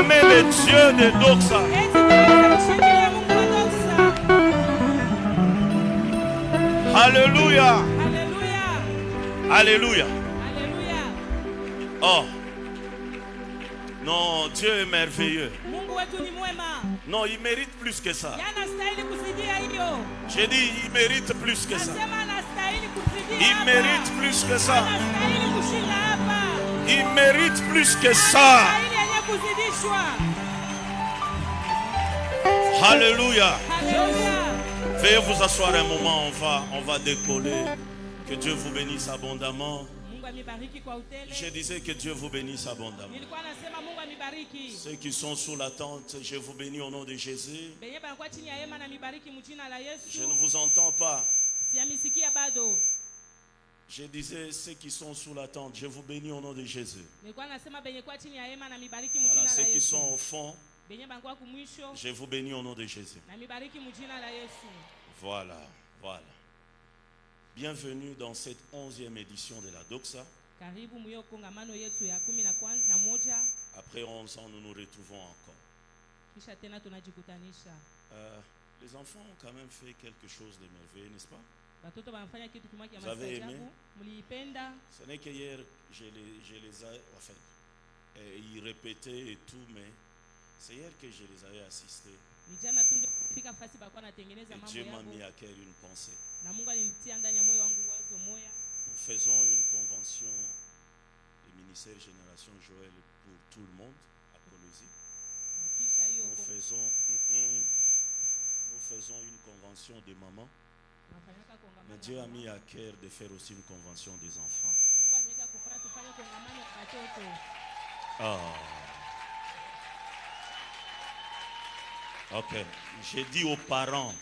Acclamez le Dieu de Doxa. Alléluia. Alléluia. Oh. Non, Dieu est merveilleux. Non, il mérite plus que ça. J'ai dit, il mérite plus que ça. Il mérite plus que ça. Il mérite plus que ça. Alléluia. Veuillez vous asseoir un moment, on va décoller. Que Dieu vous bénisse abondamment. Je disais que Dieu vous bénisse abondamment. Ceux qui sont sous la tente, je vous bénis au nom de Jésus. Je ne vous entends pas. Je disais ceux qui sont sous la tente, je vous bénis au nom de Jésus. Voilà, ceux qui sont au fond, je vous bénis au nom de Jésus. Voilà, voilà. Bienvenue dans cette 11e édition de la Doxa. Après 11 ans, nous nous retrouvons encore. Les enfants ont quand même fait quelque chose de merveilleux, n'est-ce pas? Vous avez aimé? Ce n'est qu'hier, je les ai, enfin, ils répétaient et tout, mais c'est hier que je les avais assistés. Et Dieu m'a mis à cœur une pensée. Nous faisons une convention du ministère Génération Joël pour tout le monde à Colosie. Nous faisons une convention des mamans. Mais Dieu a mis à cœur de faire aussi une convention des enfants. Oh. Ok. J'ai dit aux parents,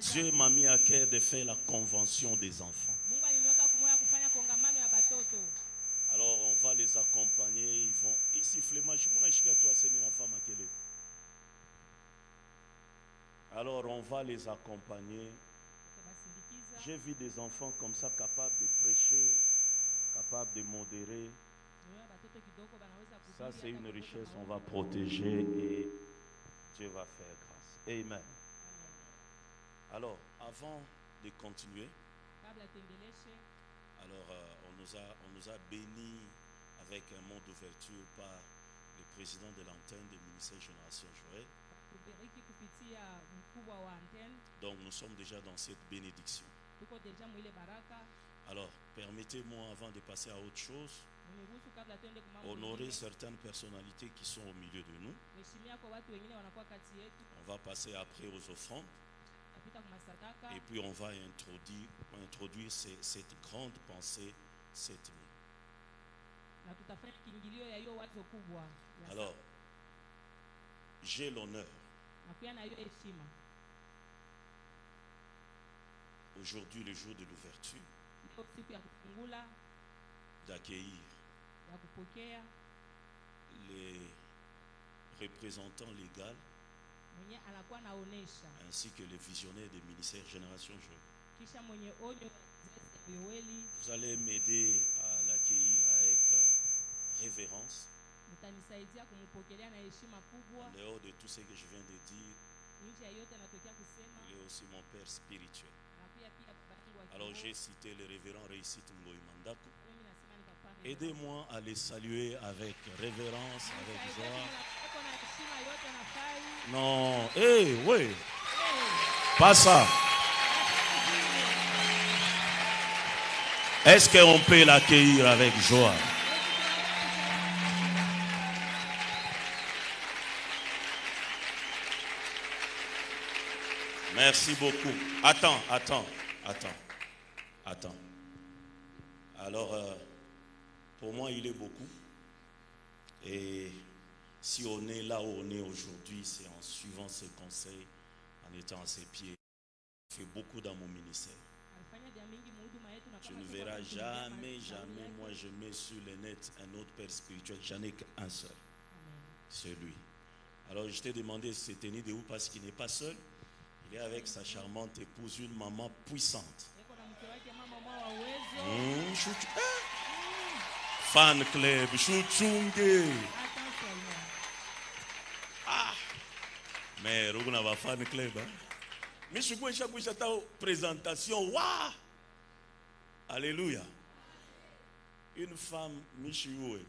Dieu m'a mis à cœur de faire la convention des enfants. Alors on va les accompagner, ils vont siffler. Alors on va les accompagner. J'ai vu des enfants comme ça capables de prêcher, capables de modérer. Ça c'est une richesse, on va protéger et Dieu va faire grâce. Amen. Alors, avant de continuer, alors on nous a bénis avec un mot d'ouverture par le président de l'antenne du ministère Génération Joël. Donc nous sommes déjà dans cette bénédiction. Alors, permettez-moi avant de passer à autre chose, honorer certaines personnalités qui sont au milieu de nous. On va passer après aux offrandes. Et puis on va introduire cette grande pensée cette nuit. Alors, j'ai l'honneur aujourd'hui, le jour de l'ouverture, d'accueillir les représentants légaux ainsi que les visionnaires des ministères Génération Joël. Vous allez m'aider à l'accueillir avec révérence. En dehors de tout ce que je viens de dire, il est aussi mon père spirituel. Alors j'ai cité le révérend Réussite Ngoï Mandaku. Aidez-moi à les saluer avec révérence, avec joie. Non, oui. Pas ça. Est-ce qu'on peut l'accueillir avec joie? Merci beaucoup. Attends. Alors, pour moi, il est beaucoup. Et si on est là où on est aujourd'hui, c'est en suivant ses conseils, en étant à ses pieds. Je fais beaucoup dans mon ministère. Tu ne verras jamais, moi je mets sur le net un autre père spirituel. J'en ai qu'un seul. C'est lui. Alors je t'ai demandé si c'était né de où parce qu'il n'est pas seul. Il est avec sa charmante épouse, une maman puissante. Fan club, chouchungue. Mais on a fan club. Mais je suis chaque présentation. Waouh! Alléluia. Une femme, Michioué.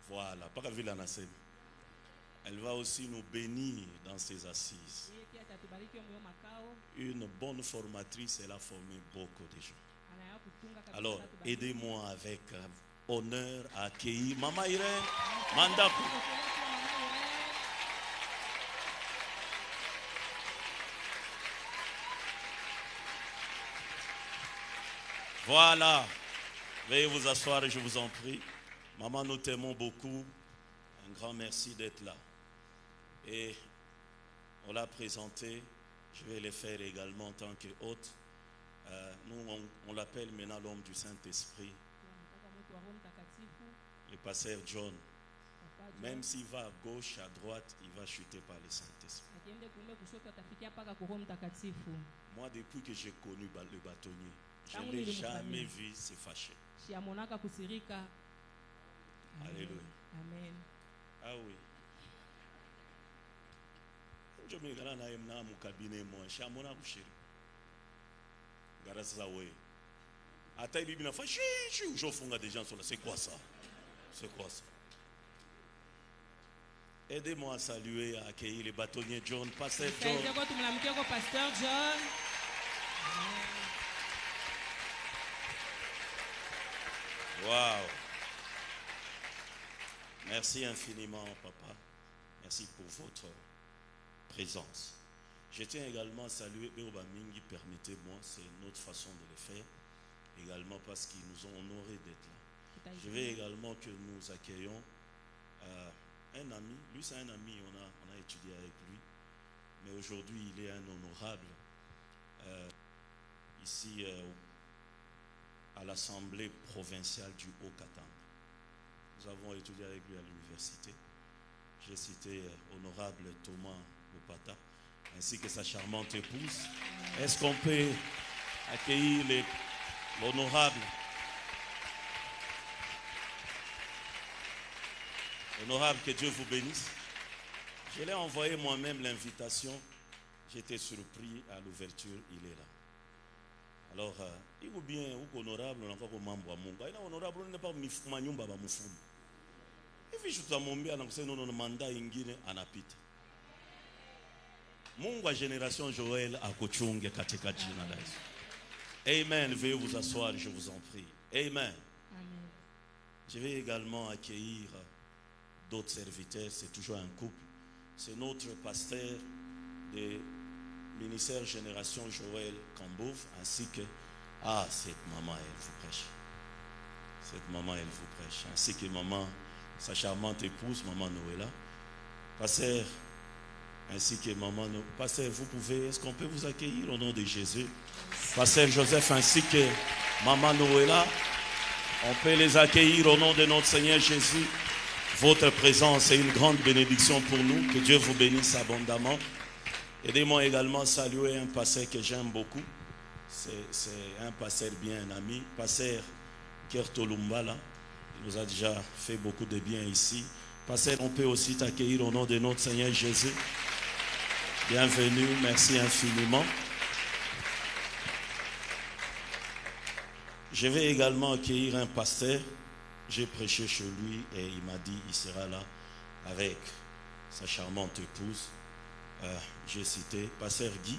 Voilà, pas qu'à la scène. Elle va aussi nous bénir dans ses assises. Une bonne formatrice, elle a formé beaucoup de gens. Alors, aidez-moi avec honneur à accueillir Maman Irène Mandakou. Voilà. Veuillez vous asseoir, je vous en prie. Maman, nous t'aimons beaucoup. Un grand merci d'être là. Et on l'a présenté. Je vais le faire également en tant qu'hôte. Nous, on l'appelle maintenant l'homme du Saint-Esprit. Le pasteur John. Même s'il va à gauche, à droite, il va chuter par le Saint-Esprit. Moi, depuis que j'ai connu le bâtonnier, je ne l'ai jamais vu se fâcher. Alléluia. Amen. Ah oui. Je me regarde dans mon cabinet, moi, je suis à mon accoucher. Grâce à oui. À taille de bien fâché, je fonds des gens sur là. C'est quoi ça? C'est quoi ça? Aidez-moi à saluer, à accueillir les bâtonniers John, Pasteur John. Pasteur John. Wow. Merci infiniment, papa. Merci pour votre présence. Je tiens également à saluer Béoba Mingi, permettez-moi, c'est notre façon de le faire, également parce qu'ils nous ont honorés d'être là. Je veux également que nous accueillons un ami, lui c'est un ami, on a étudié avec lui, mais aujourd'hui il est un honorable ici à l'Assemblée provinciale du Haut-Katanga. Nous avons étudié avec lui à l'université. J'ai cité honorable Thomas Lopata, ainsi que sa charmante épouse. Est-ce qu'on peut accueillir l'honorable Honorable, que Dieu vous bénisse. Je l'ai envoyé moi-même l'invitation. J'étais surpris à l'ouverture, il est là. Alors, il est bien, honorable, on n'a pas comme membre à Munga. Il est honorable, on n'est pas manyumba ba mufumu. Et puis je t'amombe à l'anse non mandat ingine anapita. Munga génération Joël à Kochunge katika jina la Yesu. Amen. Veuillez vous asseoir, je vous en prie. Amen. Amen. Je vais également accueillir d'autres serviteurs, c'est toujours un couple. C'est notre pasteur du ministère Génération Joël Cambouv, ainsi que, cette maman, elle vous prêche. Cette maman, elle vous prêche. Ainsi que maman, sa charmante épouse, maman Noëlla. Pasteur, ainsi que maman Noëlla. Pasteur, vous pouvez, est-ce qu'on peut vous accueillir au nom de Jésus? Pasteur Joseph, ainsi que maman Noëlla. On peut les accueillir au nom de notre Seigneur Jésus. Votre présence est une grande bénédiction pour nous. Que Dieu vous bénisse abondamment. Aidez-moi également à saluer un pasteur que j'aime beaucoup. C'est un pasteur bien, un ami. Pasteur Kerto Lumbala. Il nous a déjà fait beaucoup de bien ici. Pasteur, on peut aussi t'accueillir au nom de notre Seigneur Jésus. Bienvenue, merci infiniment. Je vais également accueillir un pasteur. J'ai prêché chez lui et il m'a dit qu'il sera là avec sa charmante épouse. J'ai cité Pasteur Guy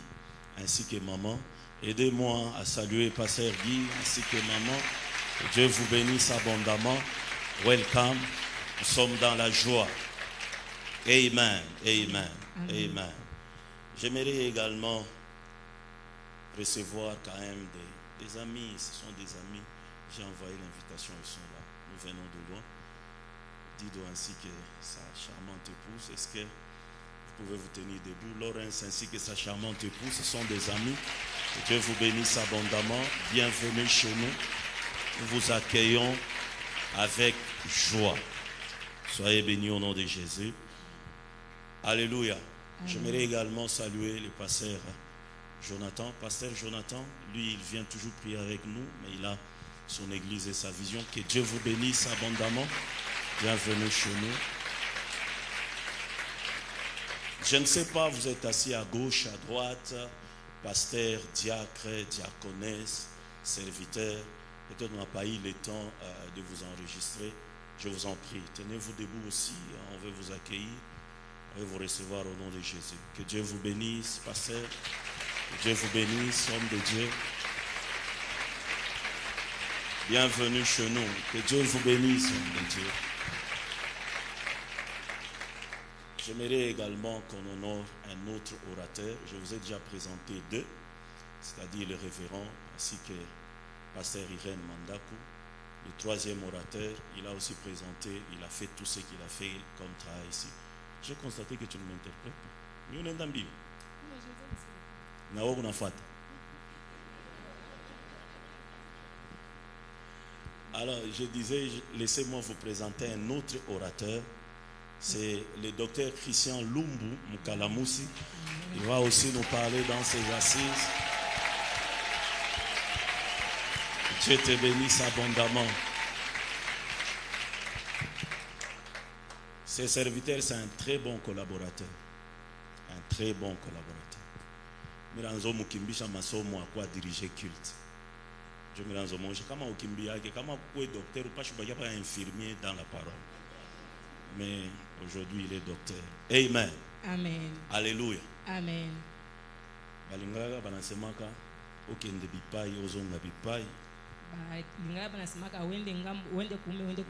ainsi que maman. Aidez-moi à saluer Pasteur Guy ainsi que maman. Que Dieu vous bénisse abondamment. Welcome. Nous sommes dans la joie. Amen. Amen. Amen. J'aimerais également recevoir quand même des amis. Ce sont des amis. J'ai envoyé l'invitation, ils sont là. Nous venons de loin. Dido ainsi que sa charmante épouse. Est-ce que vous pouvez vous tenir debout? Laurence ainsi que sa charmante épouse, ce sont des amis. Que Dieu vous bénisse abondamment. Bienvenue chez nous. Nous vous accueillons avec joie. Soyez bénis au nom de Jésus. Alléluia. J'aimerais également saluer le pasteur Jonathan. Pasteur Jonathan, lui, il vient toujours prier avec nous, mais il a son église et sa vision. Que Dieu vous bénisse abondamment. Bienvenue chez nous. Je ne sais pas, vous êtes assis à gauche, à droite, pasteur, diacre, diaconesse, serviteur. Peut-être qu'on n'a pas eu le temps de vous enregistrer. Je vous en prie, tenez-vous debout aussi, on veut vous accueillir, on veut vous recevoir au nom de Jésus. Que Dieu vous bénisse, pasteur, que Dieu vous bénisse, homme de Dieu. Bienvenue chez nous, que Dieu vous bénisse, homme de Dieu. J'aimerais également qu'on honore un autre orateur. Je vous ai déjà présenté deux, c'est-à-dire le révérend ainsi que pasteur Irène Mandakou. Le troisième orateur, il a aussi présenté, il a fait tout ce qu'il a fait comme travail ici. J'ai constaté que tu ne m'interprètes pas. Alors, je disais, laissez-moi vous présenter un autre orateur. C'est le docteur Christian Lumbu Mukalamusi. Il va aussi nous parler dans ses assises. Dieu te bénisse abondamment. Ce serviteur, c'est un très bon collaborateur. Un très bon collaborateur. Miranzo Mukimbisha Masomo à quoi diriger culte. Je me ranzo mon comment Ukimbia, comment quoi docteur ou pas, je suis pas infirmier dans la parole. Mais aujourd'hui, il est docteur. Amen. Amen. Alléluia. Amen. Balingaga banasemaka okende bipai ozonga bipai.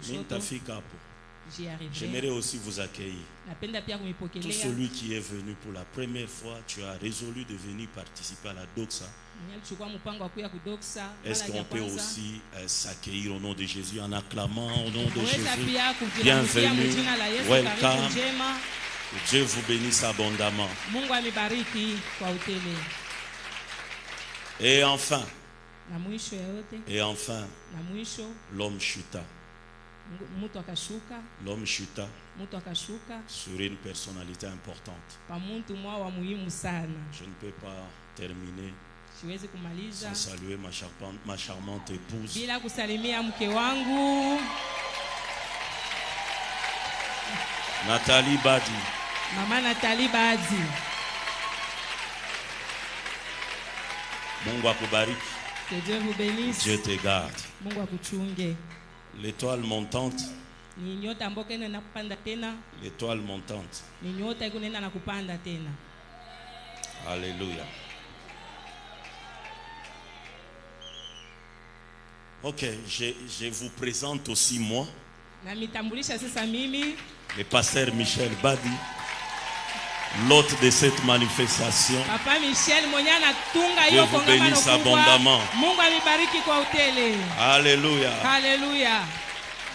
Nitafika hapo. J'aimerais aussi vous accueillir. Tout celui qui est venu pour la première fois, tu as résolu de venir participer à la Doxa. Est-ce qu'on peut aussi s'accueillir au nom de Jésus en acclamant au nom de Jésus? Bienvenue. Welcome. Que Dieu vous bénisse abondamment. Et enfin, l'homme chuta. L'homme chuta sur une personnalité importante. Je ne peux pas terminer sans saluer ma charmante épouse. Nathalie Badi. Maman Nathalie Badi. Mungu akubariki. Que Dieu vous bénisse. Dieu te garde. Mungu akuchunge. L'étoile montante. Ni nyota ambayo inaenda kupanda tena. L'étoile montante. Ni nyota inaenda na kupanda tena. Alléluia. Ok, je vous présente aussi moi. Na mitambulisha sasa mimi. Le pasteur Michel Badi, l'hôte de cette manifestation. Papa Michel monyana tunga Dieu vous bénisse abondamment. Mungu amibariki kwa utele. Alléluia. Alléluia.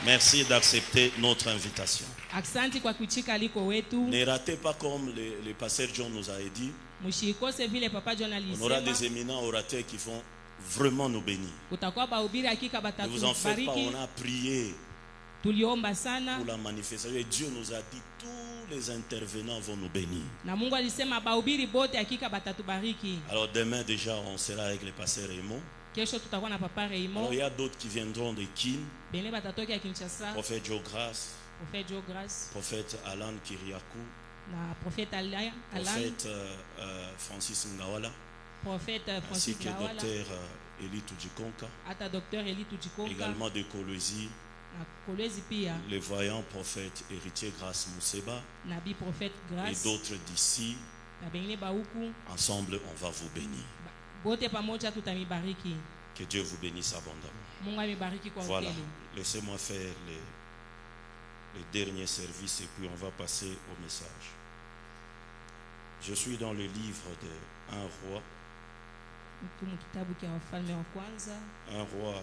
Merci d'accepter notre invitation. Asante kwa kuitika aliko wetu. Ne ratez pas comme le pasteur John nous a dit. Mushikose vile Papa John alisema. On aura des éminents orateurs qui vont vraiment nous bénir. Kutakuwa bahubiri hakika batatubariki. Ne vous en faites pas, on a prié tuliomba sana pour la manifestation. Et Dieu nous a dit tous les intervenants vont nous bénir. Na Mungu alisema bahubiri bote hakika batatubariki. Alors demain déjà on sera avec le pasteur Raymond. Kesho tutakuwa na Papa Raymond. Alors il y a d'autres qui viendront de Kin. Bene batatoka ya Kinshasa. Prophète Joe Grace. Prophète Joe Grace. Prophète Alan Kiriakou. Na prophète Alan. Prophète Francis Ngawala. Prophète Francis Ngawala. Ainsi que docteur Eli Tujikonka. Ata docteur Eli Tujikonka. Également de Kolwezi. Le voyant prophète héritier Grace Mousseba. Nabi prophète Grace. Et d'autres d'ici. Ensemble, on va vous bénir. Que Dieu vous bénisse abondamment. Voilà, laissez-moi faire les derniers services et puis on va passer au message. Je suis dans le livre de 1 roi. 1 roi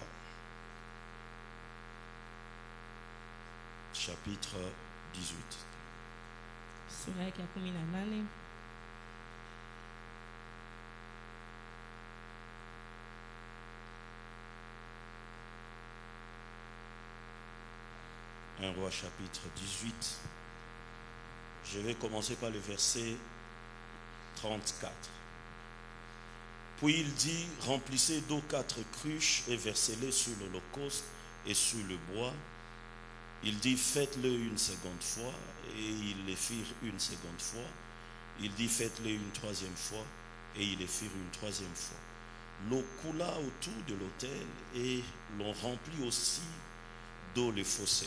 chapitre 18. Un roi chapitre 18. Je vais commencer par le verset 34. Puis il dit, remplissez d'eau 4 cruches et versez-les sur l'holocauste et sur le bois. Il dit, faites-le une seconde fois, et ils le firent une seconde fois. Il dit faites-le une troisième fois, et ils le firent une troisième fois. L'eau coula autour de l'autel et l'on remplit aussi d'eau le fossé.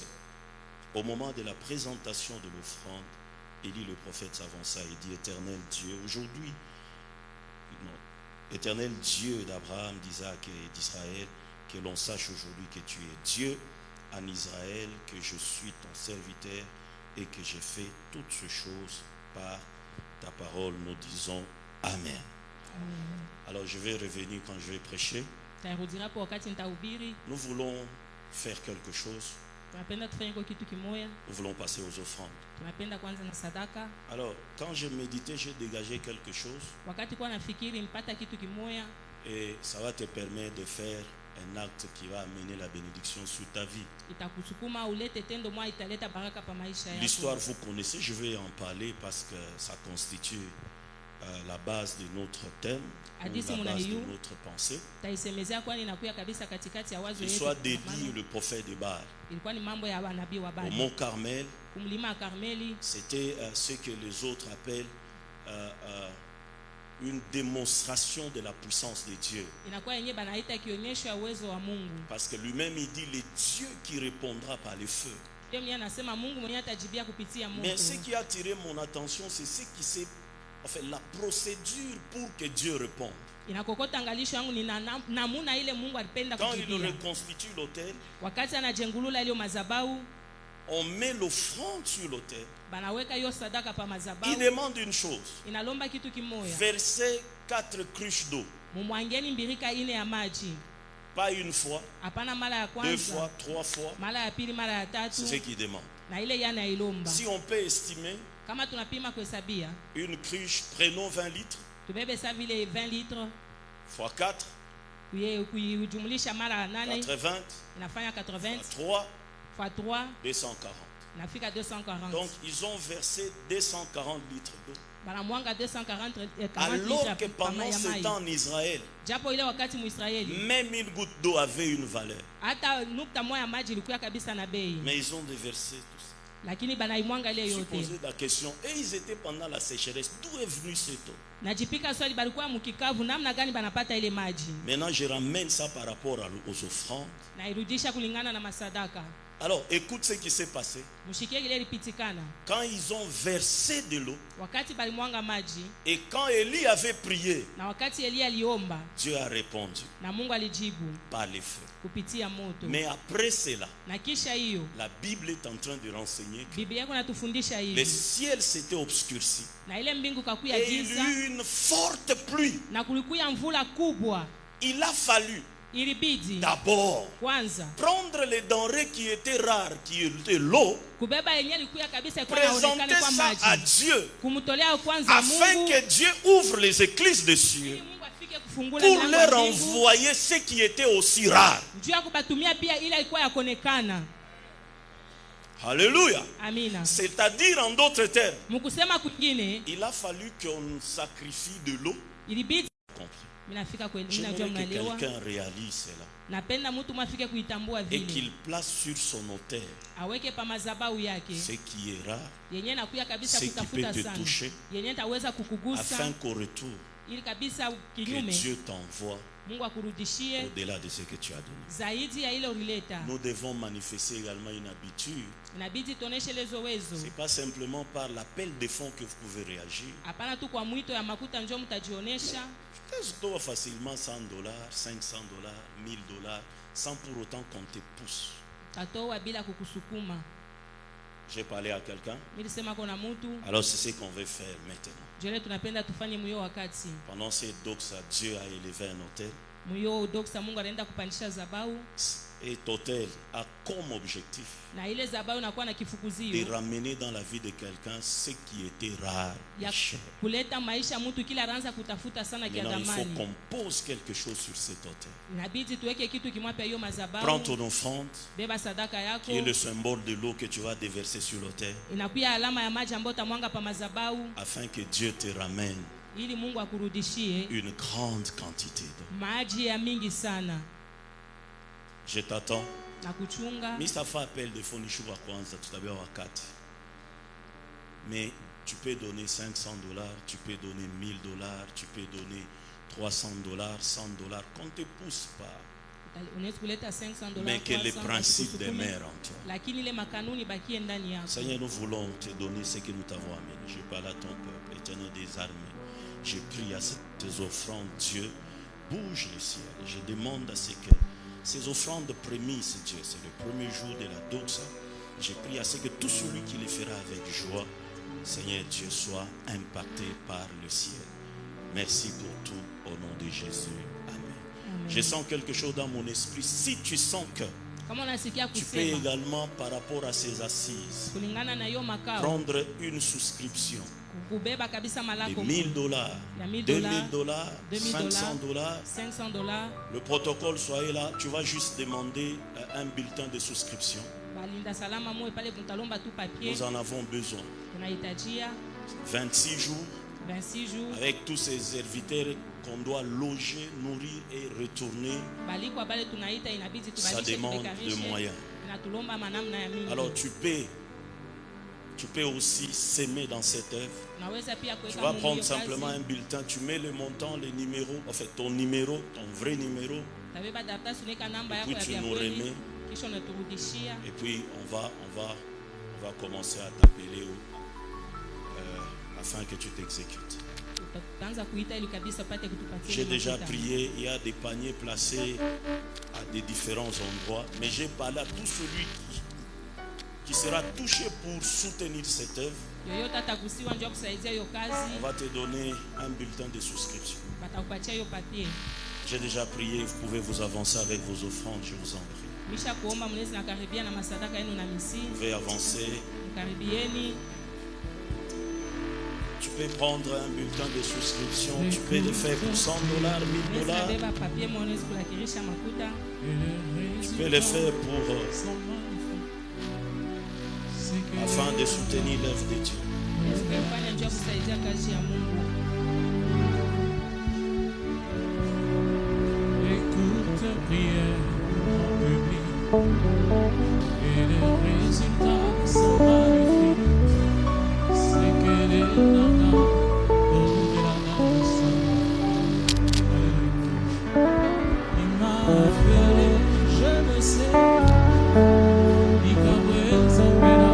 Au moment de la présentation de l'offrande, Élie le prophète s'avança et dit, Éternel Dieu, aujourd'hui, Éternel Dieu d'Abraham, d'Isaac et d'Israël, que l'on sache aujourd'hui que tu es Dieu en Israël, que je suis ton serviteur et que j'ai fait toutes ces choses par ta parole. Nous disons Amen. Amen. Alors je vais revenir quand je vais prêcher. Tarudia po wakati nitahubiri. Nous voulons faire quelque chose. Tunapenda tufanye kwa kitu kimoja. Nous voulons passer aux offrandes. Tunapenda kwanza na sadaka. Alors quand je méditais, j'ai dégagé quelque chose. Wakati kwa nafikiri nipata kitu kimoja. Et ça va te permettre de faire un acte qui va amener la bénédiction sur ta vie. Itakusukuma ulete tendo moja italeta baraka pa maisha yako. L'histoire vous connaissez, je vais en parler parce que ça constitue la base de notre thème, ou la base de notre pensée. L'histoire d'Élie, le prophète de Baal. Au mont Carmel, c'était ce que les autres appellent une démonstration de la puissance de Dieu. Parce que lui-même il dit le Dieu qui répondra par le feu. Mais ce qui a attiré mon attention, c'est ce qui s'est fait, la procédure pour que Dieu réponde. Quand il reconstitue l'autel, on met l'offrande sur l'autel. Il demande une chose. Verser 4 cruches d'eau. Pas une fois, 2 fois, 3 fois. C'est ce qu'il demande. Si on peut estimer une cruche, prenons 20 litres. Fois 4. 80. Fois 3. 240. Donc ils ont versé 240 litres d'eau. Alors que pendant ce temps en Israël, même une goutte d'eau avait une valeur. Mais ils ont déversé tout ça. Je posais la question, et ils étaient pendant la sécheresse, d'où est venu cette eau? Maintenant je ramène ça par rapport aux offrandes. Alors écoute ce qui s'est passé. Quand ils ont versé de l'eau et quand Élie avait prié, Dieu a répondu par les feux. Mais après cela, la Bible est en train de renseigner que le ciel s'était obscurci et il y eut une forte pluie. Il a fallu d'abord prendre les denrées qui étaient rares, qui étaient l'eau, présenter ça à Dieu afin que Dieu ouvre les écluses des cieux pour leur envoyer ce qui était aussi rare. Alléluia. C'est-à-dire en d'autres termes, il a fallu qu'on sacrifie de l'eau. J'aimerais que quelqu'un réalise cela et qu'il place sur son autel ce qui est rare, ce qui peut te toucher, afin qu'au retour que Dieu t'envoie au-delà de ce que tu as donné. Nous devons manifester également une habitude. Ce n'est pas simplement par l'appel de fonds que vous pouvez réagir. Je dois facilement $100, $500, $1000 sans pour autant qu'on te pousse. J'ai parlé à quelqu'un. Alors c'est ce qu'on veut faire maintenant. Pendant ces doxa, Dieu a élevé un autel. Et l'autel a comme objectif de ramener dans la vie de quelqu'un ce qui était rare et cher. Maintenant il faut qu'on pose quelque chose sur cet autel. Prends ton offrande qui est le symbole de l'eau que tu vas déverser sur l'autel afin que Dieu te ramène une grande quantité d'eau. Je t'attends. Misafa appelle de Fonishu wa kwanza tutabia wakati. Mais Tu peux donner $500, tu peux donner $1000, tu peux donner $300, $100, qu'on ne te pousse pas. Unaweza kuleta $500, Mais que les 300, principes wasikusukume, demeurent en toi. lakini ile makanuni bakie ndani yako. Seigneur, nous voulons te donner ce que nous t'avons amené. Je parle à ton peuple, Éternel des armées. Je prie à ces offrandes, Dieu, bouge le ciel. Je demande à ce que ces offrandes de prémices, Dieu, c'est le premier jour de la doxa. Je prie à ce que tout celui qui les fera avec joie, Seigneur Dieu, soit impacté par le ciel. Merci pour tout, au nom de Jésus. Amen. Amen. Je sens quelque chose dans mon esprit. Si tu sens que Kama unasikia tu peux kusema également, par rapport à ces assises, kulingana na hiyo makao, prendre une souscription kubeba kabisa de malako $1000, ya $1000, $2000, $2000, $500. $500. Le protocole, soyez là. Tu vas juste demander un bulletin de souscription. Balinda salama mwe pale mtalomba tu papier. Nous en avons besoin. Tunahitajia 26 jours 26 jours. avec tous ces serviteurs qu'on doit loger, nourrir et retourner. Balikwa bale tunaita inabidi Ça tubalishe demande de tubekarishe. moyens. Inatulomba manamna ya mingi. Alors tu peux aussi s'aimer dans cette œuvre. Unaweza pia Tu kuweka vas Mungu prendre hiyo simplement kazi. un bulletin, tu mets le montant, les numéros, en fait ton numéro, ton vrai numéro, Tabeba daftari unaeka namba et yako puis ya tu vya nous kweli. remets. Kisha unaturudishia. Et puis on va commencer à t'appeler afin que tu t'exécutes. Tutaanza kuita ili kabisa upate kutupatia. J'ai ile déjà mafuta. prié, il y a des paniers placés à des différents endroits, mais j'ai parlé à tout celui qui sera touché pour soutenir cette œuvre. Yoyote atagusiwa njoo kusaidia hiyo kazi, On va te donner un bulletin de souscription. batakupatia hiyo papier. J'ai déjà prié, vous pouvez vous avancer avec vos offrandes, je vous en prie. Misha kuomba mnaweza nakaribia na masadaka yenu na misi. Vous pouvez avancer. Karibieni. Tu peux prendre un bulletin de souscription, tu peux le faire pour $100, $1000. Unaweza papier mwanaweza kulakirisha makuta. Tu peux le faire pour afin de soutenir l'œuvre de Dieu. Unaweza kufanya njoo kusaidia kazi ya Mungu. Écoute ta prière en public et le résultat sont magnifiques. C'est que les nanas au de la danse. Il m'a appelé, je le sais. Il m'a présenté la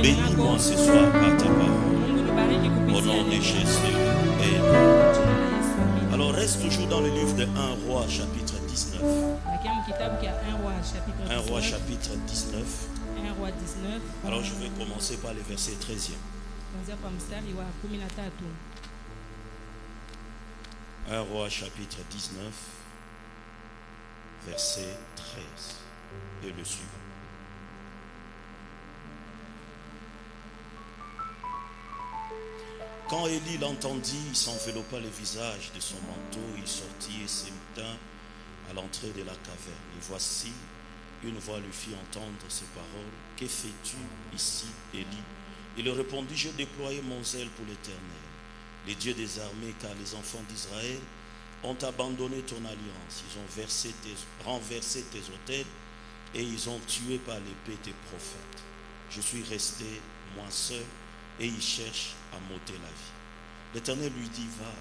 Bénis-moi ce soir par ta parole. Mungu nibariki Au kupitia nom de neno. Jésus. Amen. Jina la Yesu, amina. Alors reste toujours dans le livre de 1 Roi chapitre 19. Bakia mkitabu kia 1 Roi chapitre 1 Roi 19. chapitre 19. 1 Roi 19. Alors je vais commencer par le verset 13e. Kuanzia kwa mstari wa 13. 1 Roi chapitre 19, verset 13 et le suivant. Quand Élie l'entendit, il s'enveloppa le visage de son manteau, il sortit et se tint à l'entrée de la caverne. Et voici, une voix lui fit entendre ces paroles. Que fais-tu ici, Élie? Il répondit, j'ai déployé mon zèle pour l'Éternel, les dieux des armées, car les enfants d'Israël ont abandonné ton alliance. Ils ont renversé tes autels et ils ont tué par l'épée tes prophètes. Je suis resté, moi seul, et ils cherchent à m'ôter la vie. L'Éternel lui dit, va,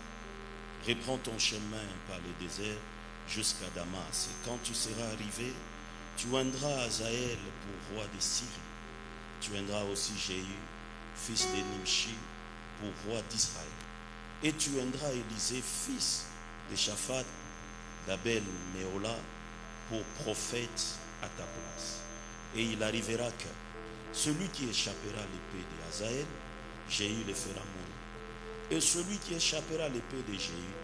reprends ton chemin par le désert jusqu'à Damas. Et quand tu seras arrivé, tu oindras Azaël pour roi de Syrie. Tu oindras aussi Jéhu, fils de Nimshi, pour roi d'Israël. Et tu oindras Élisée, fils de Shaphat, d'Abel Méola, pour prophète à ta place. Et il arrivera que celui qui échappera l'épée d'Azaël, Jéhu le fera mourir. Et celui qui échappera l'épée de Jéhu,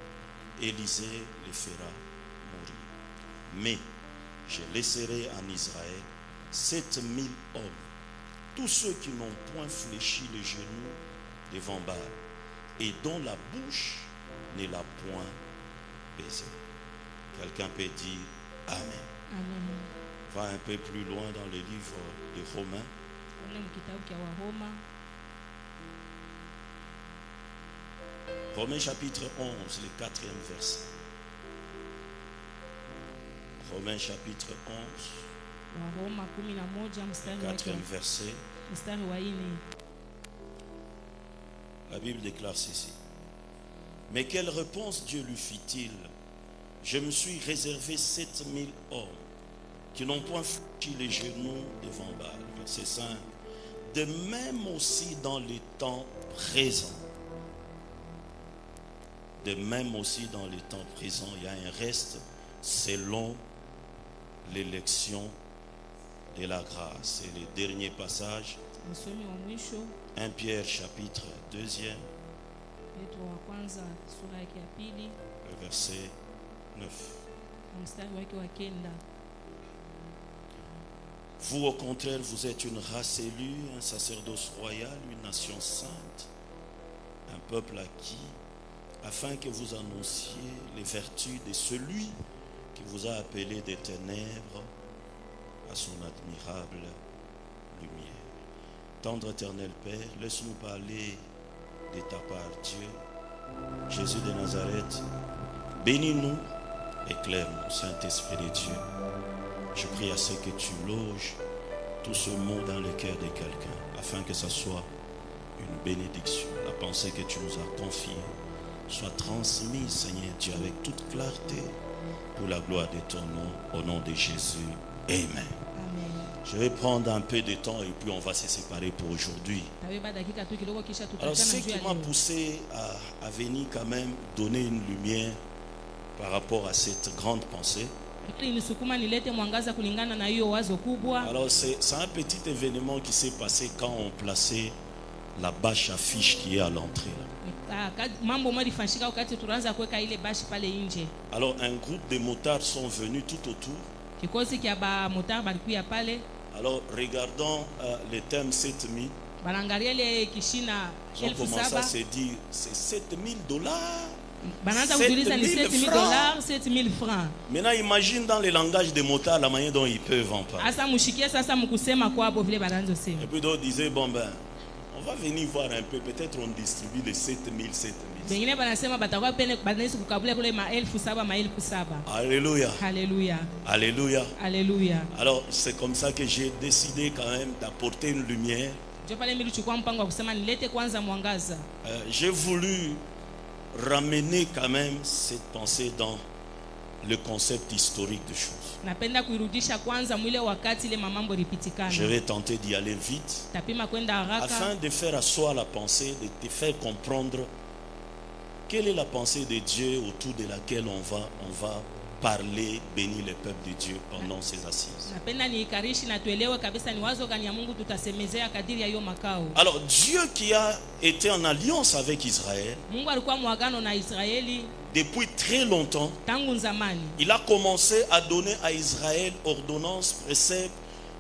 Élisée le fera mourir. Mais je laisserai en Israël 7000 hommes, tous ceux qui n'ont point fléchi les genoux devant Baal, et dont la bouche ne l'a point baisé. Quelqu'un peut dire Amen. Amen. Va un peu plus loin dans le livre de Romains. Ule mkitabu kia Waroma. Romains chapitre 11, le 4e verset. Romains chapitre 11, Waroma 11 mstari le wa 4e verset. mstari wa 4. La Bible déclare ceci. Mais quelle réponse Dieu lui fit-il? Je me suis réservé 7000 hommes qui n'ont point fléchi les genoux devant Baal. Verset 5. De même aussi dans les temps présents. De même aussi dans les temps présents, il y a un reste selon l'élection de la grâce. C'est le dernier passage. Msomi wa mwisho 1 Pierre chapitre 2e, Petro wa kwanza sura yake ya pili le verset 9. na mstari wake wa 9. Vous, au contraire, vous êtes une race élue, un sacerdoce royal, une nation sainte, un peuple acquis, afin que vous annonciez les vertus de celui qui vous a appelé des ténèbres à son admirable lumière. Tendre éternel Père, laisse-nous parler de ta part, Dieu. Jésus de Nazareth, bénis-nous, éclaire-nous, Saint-Esprit de Dieu. Je prie à ce que tu loges tout ce mot dans le cœur de quelqu'un, afin que ce soit une bénédiction. La pensée que tu nous as confiée soit transmise, Seigneur Dieu, avec toute clarté, pour la gloire de ton nom, au nom de Jésus. Amen. Amen. Je vais prendre un peu de temps et puis on va se séparer pour aujourd'hui. Tabeba dakika tu kidogo kisha Alors, ce tutakutana juu qui ya m'a leo. poussé à venir quand même donner une lumière par rapport à cette grande pensée. Ili nisukuma nilete mwangaza kulingana na hiyo wazo kubwa. Alors, c'est un petit événement qui s'est passé quand on plaçait la bâche affiche qui est à l'entrée. Mambo mwa lifanyika wakati tunaanza kuweka ile bashi pale nje. Alors, un groupe de motards sont venus tout autour. Kikosi kia ba motar balikuya pale. Alors, regardons le thème 7000. Balangalia ile kishina Ils ont commencé à 1700. se dire, c'est 7000 $. Banaanza kuuliza ni 7000 $7000, 7000 francs. Maintenant, imagine dans le langage des motards la manière dont ils peuvent en parler. Asa mushikia sasa mkusema kwa hapo vile banaanza sema. Et puis d'autres disaient, bon ben, on va venir voir un peu, peut-être on distribue les 7000. Bengine banasema batakuwa pene banaweza kukabula kule 1700. Alléluia. Haleluya. Alléluia. Haleluya. Alors, c'est comme ça que j'ai décidé quand même d'apporter une lumière. Ndio pale mimi nilichukua mpango wa kusema nilete kwanza mwangaza. J'ai voulu ramener quand même cette pensée dans le concept historique des choses. Napenda kuirudisha kwanza mwile wakati ile mamambo ilipitikana. Je vais tenter d'y aller vite Tapima kwenda haraka afin de faire asseoir la pensée, de te faire comprendre quelle est la pensée de Dieu autour de laquelle on va parler, bénir le peuple de Dieu pendant ces assises. napenda niikarishi na tuelewe kabisa ni wazo gani ya Mungu tutasemezea kadiri ya hiyo makao. Alors Dieu qui a été en alliance avec Israël Mungu alikuwa mwagano na Israeli depuis très longtemps, tangu zamani. il a commencé à donner à Israël ordonnances, préceptes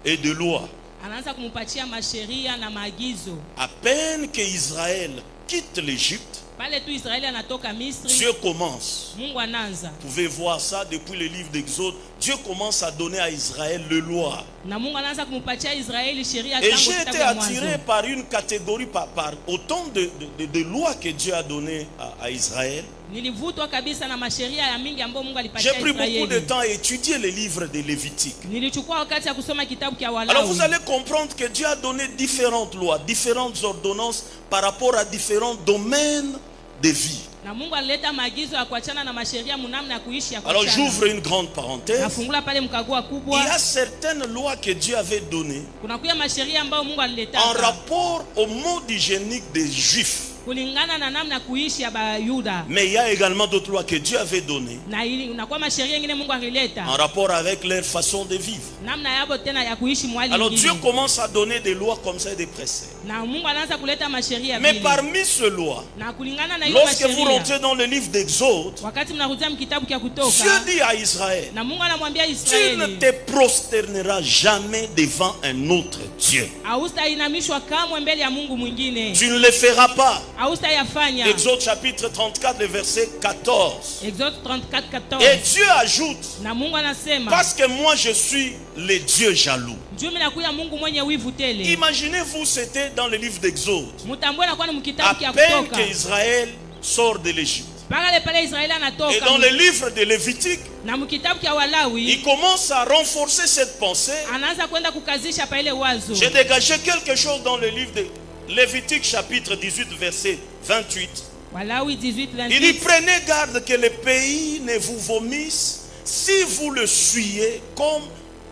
et de lois. Anaanza kumpatia masheria na maagizo. À peine que Israël quitte l'Égypte, Pale tu Israeli anatoka Misri, Dieu commence. Mungu anaanza. Vous pouvez voir ça depuis le livre d'Exode. Dieu commence à donner à Israël les lois. Na Mungu anaanza kumpatia Israeli sheria Et tangu j'ai kitabu été ya attiré Mwanzo. par une catégorie, par autant de lois que Dieu a données à Israël. Nilivutwa kabisa na masheria ya mingi ambayo Mungu J'ai alipatia pris beaucoup de Israeli. temps à étudier les livres de Lévitique. Nilichukua wakati ya kusoma kitabu cha Alors vous Walawi. allez comprendre que Dieu a donné différentes lois, différentes ordonnances par rapport à différents domaines de vie. Na Mungu alileta maagizo ya kuachana na masheria munamna ya kuishi ya Alors kuachana. j'ouvre une grande parenthèse. Nafungula pale mkagua Il y kubwa. a certaines lois que Dieu avait données Kuna kuya masheria ambayo Mungu alileta en rapport au mode hygiénique des Juifs. kulingana na namna ya kuishi ya Bayuda. Mais il y a également d'autres lois que Dieu avait données Na ili unakuwa masheria nyingine Mungu alileta en rapport avec leur façon de vivre. namna yabo tena ya kuishi mwali Alors Dieu mwingine. commence à donner des lois comme ça et des préceptes. Na Mungu anaanza kuleta masheria Mais vile. parmi ces lois, Na kulingana na hiyo lorsque vous masheria, rentrez dans le livre d'Exode, wakati mnarudia mkitabu cha Dieu Kutoka, dit à Israël, na Mungu anamwambia tu ne Israeli, te prosterneras jamais devant un autre Dieu. haustainamishwa kamwe mbele ya Mungu mwingine. Tu ne le feras pas. Haustayafanya. Exode chapitre 34, le verset 14. Exode 34:14. Et Dieu ajoute, Na Mungu anasema, parce que moi je suis le Dieu jaloux. juu mimi nakuya Mungu mwenye wivu tele. Imaginez-vous, c'était dans le livre d'Exode. Mtambue na kwa À mkitabu cha peine Kutoka. qu'Israël sort de l'Égypte. Pale pale Israeli Et anatoka. dans le livre de Lévitique, Na mkitabu cha Walawi il commence à renforcer cette pensée. anaanza kwenda kukazisha pa ile wazo. J'ai dégagé quelque chose dans le livre de Lévitique chapitre 18 verset 28. Walawi 18, Il dit 28. prenez garde que le pays ne vous vomisse si vous le suyez comme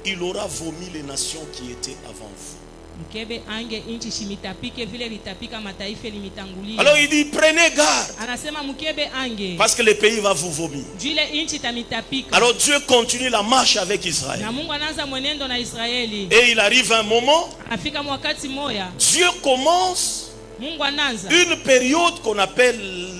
il aura vomi les nations qui étaient avant vous. Mkebe ange inchi shimitapike vile litapika mataifa limitangulia. Alors il dit prenez garde Anasema mkebe ange. parce que le pays va vous vomir. Jule inchi tamitapika. Alors Dieu continue la marche avec Israël. Na Mungu anaanza mwenendo na Israeli. Et il arrive un moment, Afika mwakati moya. Dieu commence Mungu anaanza une période qu'on appelle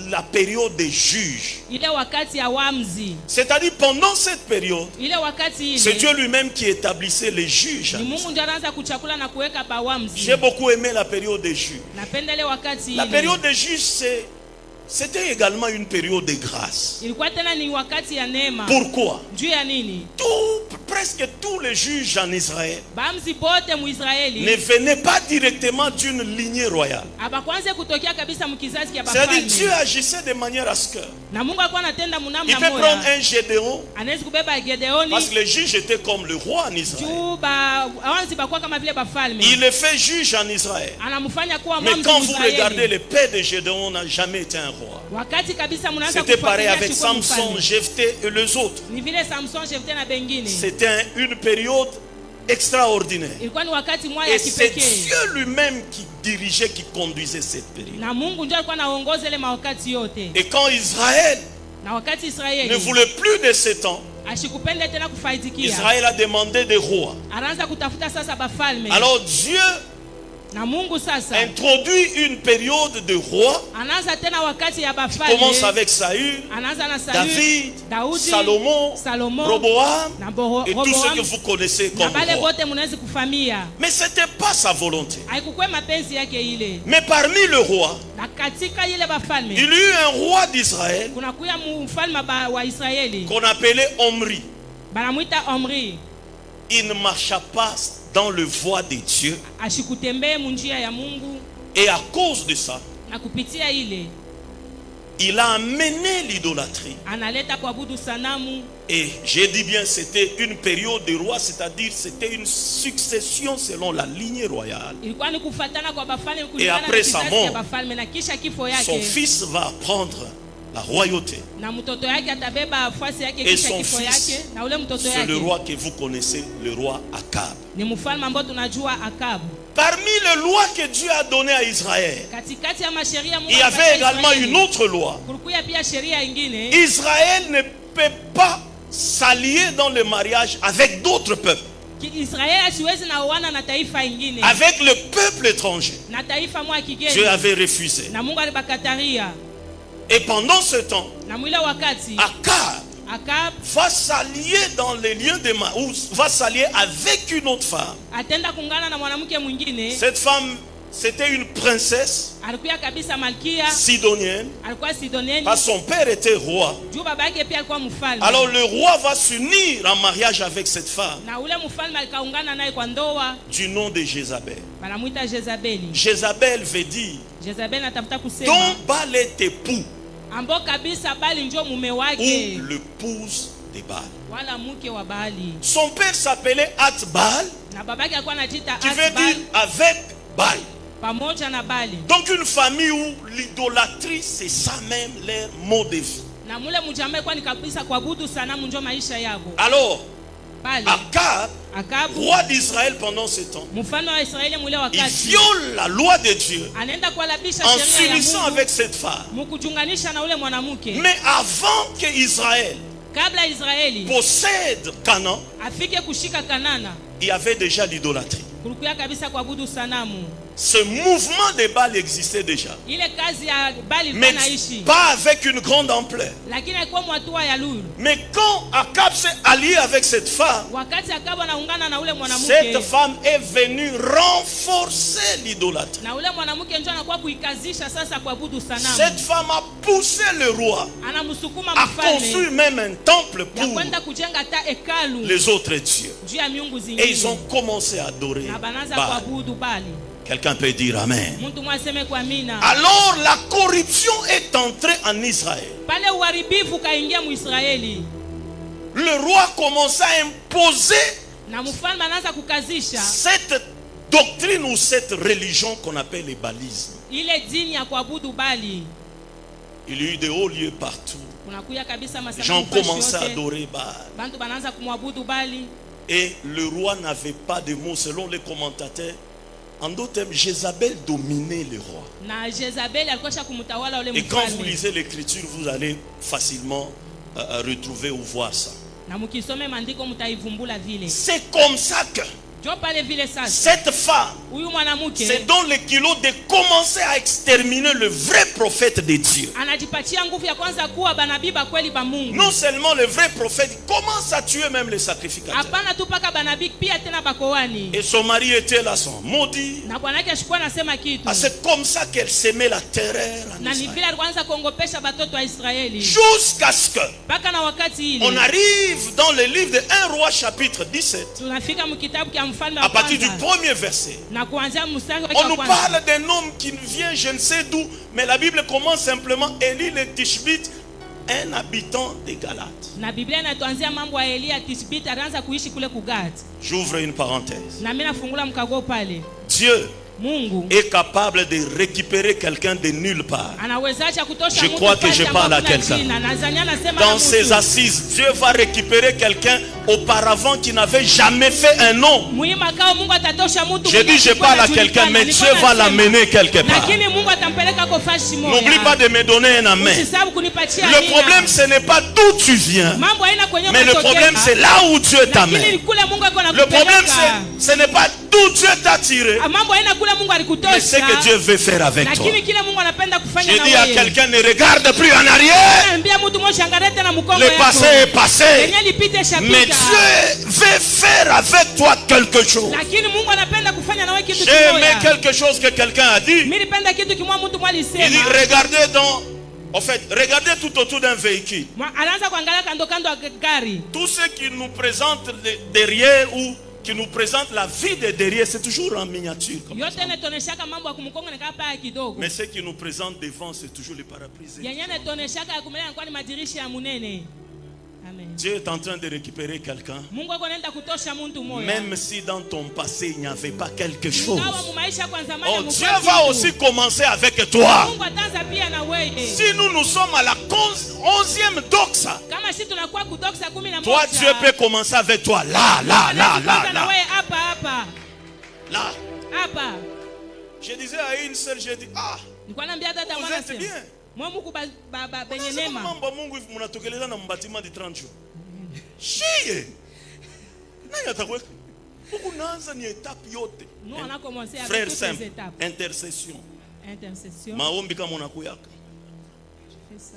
la période des juges. ile wakati ya wamzi. C'est-à-dire pendant cette période, Ile wakati c'est ile Dieu lui-même qui établissait les juges. ni Mungu ndiye anaanza kuchakula na kuweka ba wamzi. J'ai beaucoup aimé la période des juges. Napenda ile wakati La ile. période des juges, c'était également une période de grâce. Ilikuwa tena ni wakati ya neema. Pourquoi? Juu ya nini? Presque tous les juges en Israël Bamzi bote mu ne Israeli venaient pas directement d'une lignée royale. abakwanze kutokea kabisa mkizazi kia C'est-à-dire Dieu bafalme. agissait de manière à ce que Na Mungu alikuwa anatenda il munamna peut prendre moya. un Gédéon, Anaweza kubeba Gedeoni. parce que le juge était comme le roi en Israël. Juu ba awanzi bakuwa kama vile bafalme. Il le fait juge en Israël. Anamfanya kuwa Mais mwamzi quand mu vous regardez Israeli. le père de Gédéon, n'a jamais été un roi. Wakati kabisa mnaanza C'était pareil kufuatilia avec chukua Samson, mfalme. Jephthé et les autres. Ni vile Samson, Jephthé na bengine. C'était une période extraordinaire. Ilikuwa ni wakati moja ya Et c'est kipekee. Dieu lui-même qui dirigeait, qui conduisait cette période. Na Mungu ndiye alikuwa anaongoza ile mawakati yote. Et quand Israël Na wakati ne Israeli voulait plus de ce temps, ashikupende tena kufaidikia. Israël a demandé des rois. Anaanza kutafuta sasa bafalme. Alors Dieu Na Mungu sasa introduit une période de rois. anaanza tena wakati ya Commence bafalme. avec Saül, Anaanza na Sauli, David, Daudi, Salomon, Salomo, Roboam na et tous ceux que Roboam. vous connaissez Na comme bale rois. bote mnaweza kufamia. Mais ce n'était pas sa volonté. Haikukuwa mapenzi yake ile. Mais parmi le roi, Na katika ile bafalme il y eut un roi d'Israël kuna kuya mfalme wa Israeli. qu'on appelait Omri. Banamwita Omri. Il ne marcha pas dans le voie de Dieu. Ashikutembee munjia ya Mungu. Et à cause de ça, Na kupitia ile il a amené l'idolâtrie. analeta kuabudu sanamu. Et j'ai dit bien, c'était une période de roi, c'est-à-dire c'était une succession selon la lignée royale. Ilikuwa ni kufatana kwa bafalme Et kulingana na après sa kizazi mort, ya bafalme, na kisha kifo Son yake fils va prendre la royauté. na mtoto yake atabeba fasi yake Et kisha son kifo fils, yake, na ule mtoto c'est le yake roi que vous connaissez, le roi Akab. ni mfalme ambao tunajua Akabu. Parmi les lois que Dieu a données à Israël, Katikati ya masheria Mungu il y avait alipatia également Israeli, une autre loi. kulikuwa pia sheria ingine. Israël ne peut pas s'allier dans le mariage avec d'autres peuples, Israeli asiwezi na oana na taifa ingine, avec le peuple étranger. na taifa mwa kigeni. Dieu avait refusé. Na Mungu alibakataria. Et pendant ce temps, Na mwile wakati Akab va s'allier dans les lieux de mariage, ou va s'allier avec une autre femme. atenda kungana na mwanamke mwingine. Cette femme, c'était une princesse Alikuwa kabisa malkia, sidonienne, alikuwa Sidonienne. parce que son père était roi. Juu baba yake pia alikuwa mfalme. Alors le roi va s'unir en mariage avec cette femme Na ule mfalme alikaungana naye kwa ndoa, du nom de Jézabel. banamuita Jezabeli. Jézabel veut dire Jezabeli anatafuta kusema ton Baal est époux ambao kabisa Bali ndio mume ou wake l'épouse de Baal. wala mke wa Bali. Son père s'appelait Atbal, Na babake alikuwa anajiita qui veut Asbal, dire avec Baal. pamoja na Bali. Donc une famille où l'idolâtrie, c'est ça même leur mode de vie. Na mule mjamaa kwa ni kabisa kuabudu sanamu ndio maisha yao. Alors, Bali Akab, Akabu roi d'Israël pendant ce temps, mfalme wa Israeli mule il wakati viole la loi de Dieu anaenda kualabisha en sheria ya s'unissant Mungu avec cette femme. mukujunganisha na ule mwanamke. Mais avant que Israël Kabla Israeli possède Canaan, afike kushika Kanana, il y avait déjà l'idolâtrie. kulikuwa kabisa kuabudu sanamu. Ce mouvement de Baal existait déjà, Ile kazi ya Bali mais ilikuwa naishi, pas avec une grande ampleur. lakini haikuwa mwatua ya lulu. Mais quand Akab s'est allié avec cette femme, Wakati Akabu anaungana na ule cette mwanamke, femme est venue renforcer l'idolâtrie. na ule mwanamke ndio anakuwa kuikazisha sasa kuabudu sanamu. Cette femme a poussé le roi Anamsukuma à construire mfalme même un temple ya pour kwenda kujenga hata hekalu les autres dieux. juu ya miungu Et ils ont zingine, commencé à adorer na banaanza Baal. kuabudu Bali. Quelqu'un peut dire Amen. Mtu mwaseme kwa mina. Alors la corruption est entrée en Israël. Pale uharibifu kaingia Muisraeli, Le roi commence à imposer na mfalme anaanza kukazisha cette doctrine ou cette religion qu'on appelle les balismes. ile dini ya kuabudu Bali. Il y a eu de hauts lieux partout. Kunakuya kabisa Les gens masanamu fashi commençaient à yote, adorer Baal. bantu banaanza kumwabudu Bali. Et le roi n'avait pas de mots selon les commentateurs. En d'autres termes, Jézabel dominait le roi. Na Jezabeli alikuwa kumtawala ule Et quand vous mfalme. lisez l'écriture, vous allez facilement retrouver ou voir ça. Na mukisome maandiko mtaivumbula vile. C'est comme ça que Jo pale vile sasa. cette femme, Huyu mwanamke c'est dans le kilo de commencer à exterminer le vrai prophète de Dieu. anajipatia nguvu ya kwanza kuwa banabii ba kweli ba Mungu. Non seulement le vrai prophète, il commence à tuer même les sacrificateurs. Hapana tu paka banabii pia tena bakoani. Et son mari était là, son maudit. Na bwanake ashikuwa anasema kitu. Ah, c'est comme ça qu'elle semait la terreur en Na ni Israël. vile alianza kuongopesha batoto wa Israeli. Jusqu'à ce que Paka na wakati on ile arrive dans le livre de 1 roi chapitre 17, tunafika mkitabu kia mfalme à wa partir du kwanza. premier verset. Na kuanzia mstari wa On nous kwanza. parle d'un homme qui vient je ne sais d'où, mais la Bible commence simplement Élie le Tishbite, un habitant de Galate. Na Biblia inatuanzia mambo ya Elia Tishbite alianza kuishi kule Kugat. J'ouvre une parenthèse. Na mimi nafungula mkago pale. Dieu Mungu est capable de récupérer quelqu'un de nulle part. anawezaje kutosha Je mtu crois que fasi je ambao parle à kuna quelqu'un. jina. Nadhani anasema Dans na ses mtu. assises, Dieu va récupérer quelqu'un auparavant qui n'avait jamais fait un nom. Muhimu kao Mungu atatosha mtu. Je dis je parle à quelqu'un, mais Dieu va l'amener quelque part. Lakini Mungu atampeleka kwa fashi moja. N'oublie pas de me donner un amen. Usisahau kunipatia Le amina. problème, ce n'est pas d'où tu viens, Mambo haina kwenye mais le kutokea. problème, c'est là où Dieu Lakini t'amène. kule Mungu ako Le problème, anakupeleka. ce n'est pas d'où Dieu t'a tiré, Mambo haina kule Mungu mais alikutosha. c'est que Dieu veut faire avec toi. Lakini kile Mungu anapenda kufanya Je na dis à wewe. quelqu'un, ne regarde plus en arrière. Ambia mtu mmoja angalie tena mkongo Le yako. passé est passé. Yenye lipite shapita. Mais Dieu veut faire avec toi quelque chose. Lakini Mungu anapenda kufanya na wewe kitu J'ai aimé kimoja. quelque chose que quelqu'un a dit. Mimi nipenda kitu kimoja mtu mwali Il dit, sema. regardez en fait, regardez tout autour d'un véhicule. Anaanza kuangalia kando kando ya gari. Tout ce qui nous présente derrière ou qui nous présente la vie de derrière, c'est toujours en miniature. Comme ça. Yote netoneshaka mambo ya kumkongo ni kapa ya kidogo. Mais ce qui nous présente devant, c'est toujours les parapluies. Yenye netoneshaka ya kumlea kwa ni madirisha ya munene. Amen. Dieu est en train de récupérer quelqu'un. Mungu ako nenda kutosha mtu moja. Même si dans ton passé, il n'y avait pas quelque chose. Ingawa mu maisha kwa zamani Oh, mko Dieu kitu. va aussi commencer avec toi. Mungu ataanza pia na wewe. weye. Si nous sommes à la 11e doxa, Kama si tunakuwa kudoksa 11. toi Dieu peut commencer avec toi. Là. Na wewe hapa. Là. Hapa. Je disais à une seule, j'ai dit, Nilikuwa naambia dada vous mwana êtes sema. bien. Mwa Mungu benye neema. Mambo Mungu hivi mnatokeleza na mbatima de 30 jours. Chier. Nani atakweka? Mungu naanza ni étape yote. Nous on a commencé avec Frère toutes simple, les étapes. intercession. Intercession. Maombi kama unakuyaka.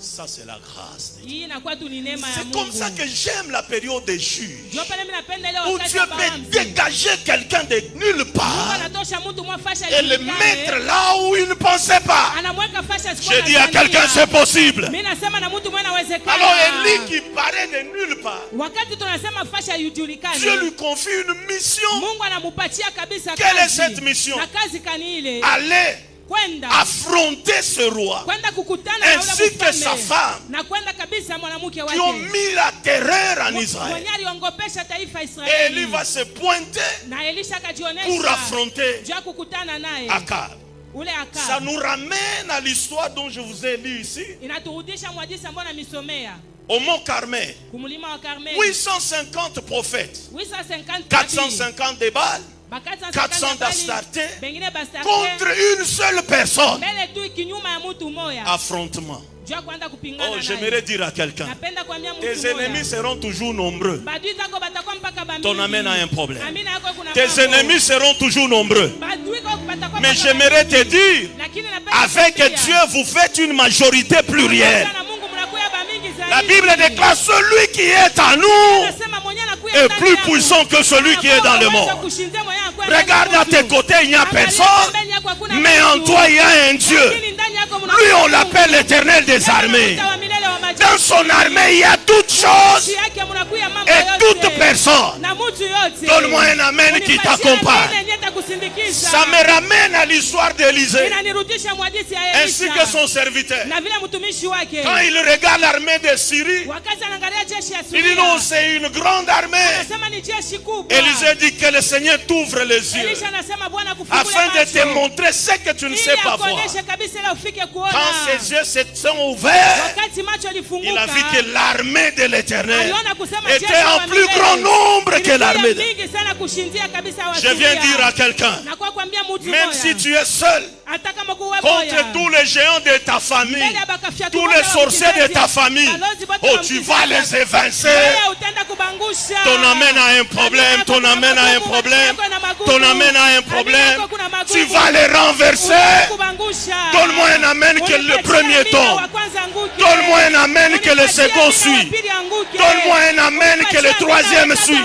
Ça c'est la grâce de Dieu. Hii inakuwa tu ni neema ya C'est Mungu. comme ça que j'aime la période des juges. Ndio pale mimi napenda ile Où wakati Dieu wa peut Balaam. dégager quelqu'un de nulle part Anatosha mtu mwa fasha et le mettre là où il ne pensait pas. anamweka fasha sikuwa. J'ai dit à quelqu'un, c'est possible. Mimi nasema na mtu mwana inawezekana. Alors Élie qui paraît de nulle part, Wakati tunasema fasha yujulikane. Dieu lui confie une mission. Mungu anamupatia kabisa kazi. Quelle est cette mission? Na kazi kani ile? Aller Kwenda affronter ce roi kwenda kukutana na ainsi yule que sa mfalme. femme Na kwenda kabisa mwanamke qui ont wake. mis la terreur en Israël. Mwenye aliongopesha taifa Et Israeli. Élie va se pointer Na Elisha akajionesha pour affronter juu ya kukutana naye. Akab. Ule Akab. Ça nous ramène à l'histoire dont je vous ai lu ici, Inaturudisha mwadisi ambao namesomea au mont Carmel. kumulima wa Karmeli. 850 prophètes, 850 450 de Baal, 400 d'Astarté bengine bastarte contre une seule personne. mbele tu kinyuma ya mtu mmoja Affrontement. juu ya kwenda kupingana Oh, naye. j'aimerais dire à quelqu'un, Napenda kuambia mtu tes mmoja. ennemis seront toujours nombreux. Badui zako batakuwa mpaka ba Ton mingi. amène a un problème. Amina yako kuna Tes mambo. ennemis seront toujours nombreux. Badui zako batakuwa Mais mpaka j'aimerais ba te mingi. dire, Lakini napenda avec kuambia, Dieu, vous faites une majorité plurielle. na Mungu mnakuya ba mingi zaidi. La Bible déclare, celui qui est en nous Anasema mwenye anakuya est ndani plus yako. puissant que celui qui est dans le Anakuwa monde. kushindia mwenye anakuwa ndani Regarde à yako. tes côtés, il n'y a Angalia personne, pembeni yako hakuna mais en mtu. toi, il y a un Dieu. Lakini ndani yako mna Lui, on Mungu. l'appelle l'Éternel des Yeye armées. anakuita wa milele wa majeshi. Dans son armée, il y a toutes choses Yake mnakuya mambo et yote. toute personne. Na mtu yote. Donne-moi un amen qui Unipatie t'accompagne. amina yenye itakusindikiza. Ça me ramène à l'histoire d'Élisée, Inanirudisha mwadisi ya ainsi Elisha. que son serviteur. Na vile mtumishi wake. Quand il regarde l'armée de Syrie, Wakati anaangalia jeshi ya il dit non, Syria. c'est une grande armée. Anasema ni jeshi kubwa. Élisée dit que le Seigneur t'ouvre les yeux Elisha anasema Bwana kufungule afin de te macho. montrer ce que tu ne sais Ili pas voir. akuonyeshe kabisa ile ufike kuona. Quand ses yeux se sont ouverts, Wakati macho lifunguka. il a vu que l'armée de l'Éternel aliona kusema jeshi était la en plus milele. grand nombre que Ilikuwa l'armée de... mingi sana kushindia kabisa wa Je viens Syria. dire à quelqu'un, Na kwa kuambia mtu même moja, si tu es seul hata kama kuwe contre boya, tous les géants de ta famille, mbele ya bakafia tous tumoja les wa sorciers de mkizazi, ta famille, balozi bote oh, wa tu mkizazi, vas les évincer. wewe utaenda kubangusha. Ton amène a un problème, ton amène a un problème, ton amène a un problème. Tu vas les renverser. Donne-moi un amen que le premier tombe. Donne-moi un amen que le second suit. Donne-moi un amen que le troisième suit.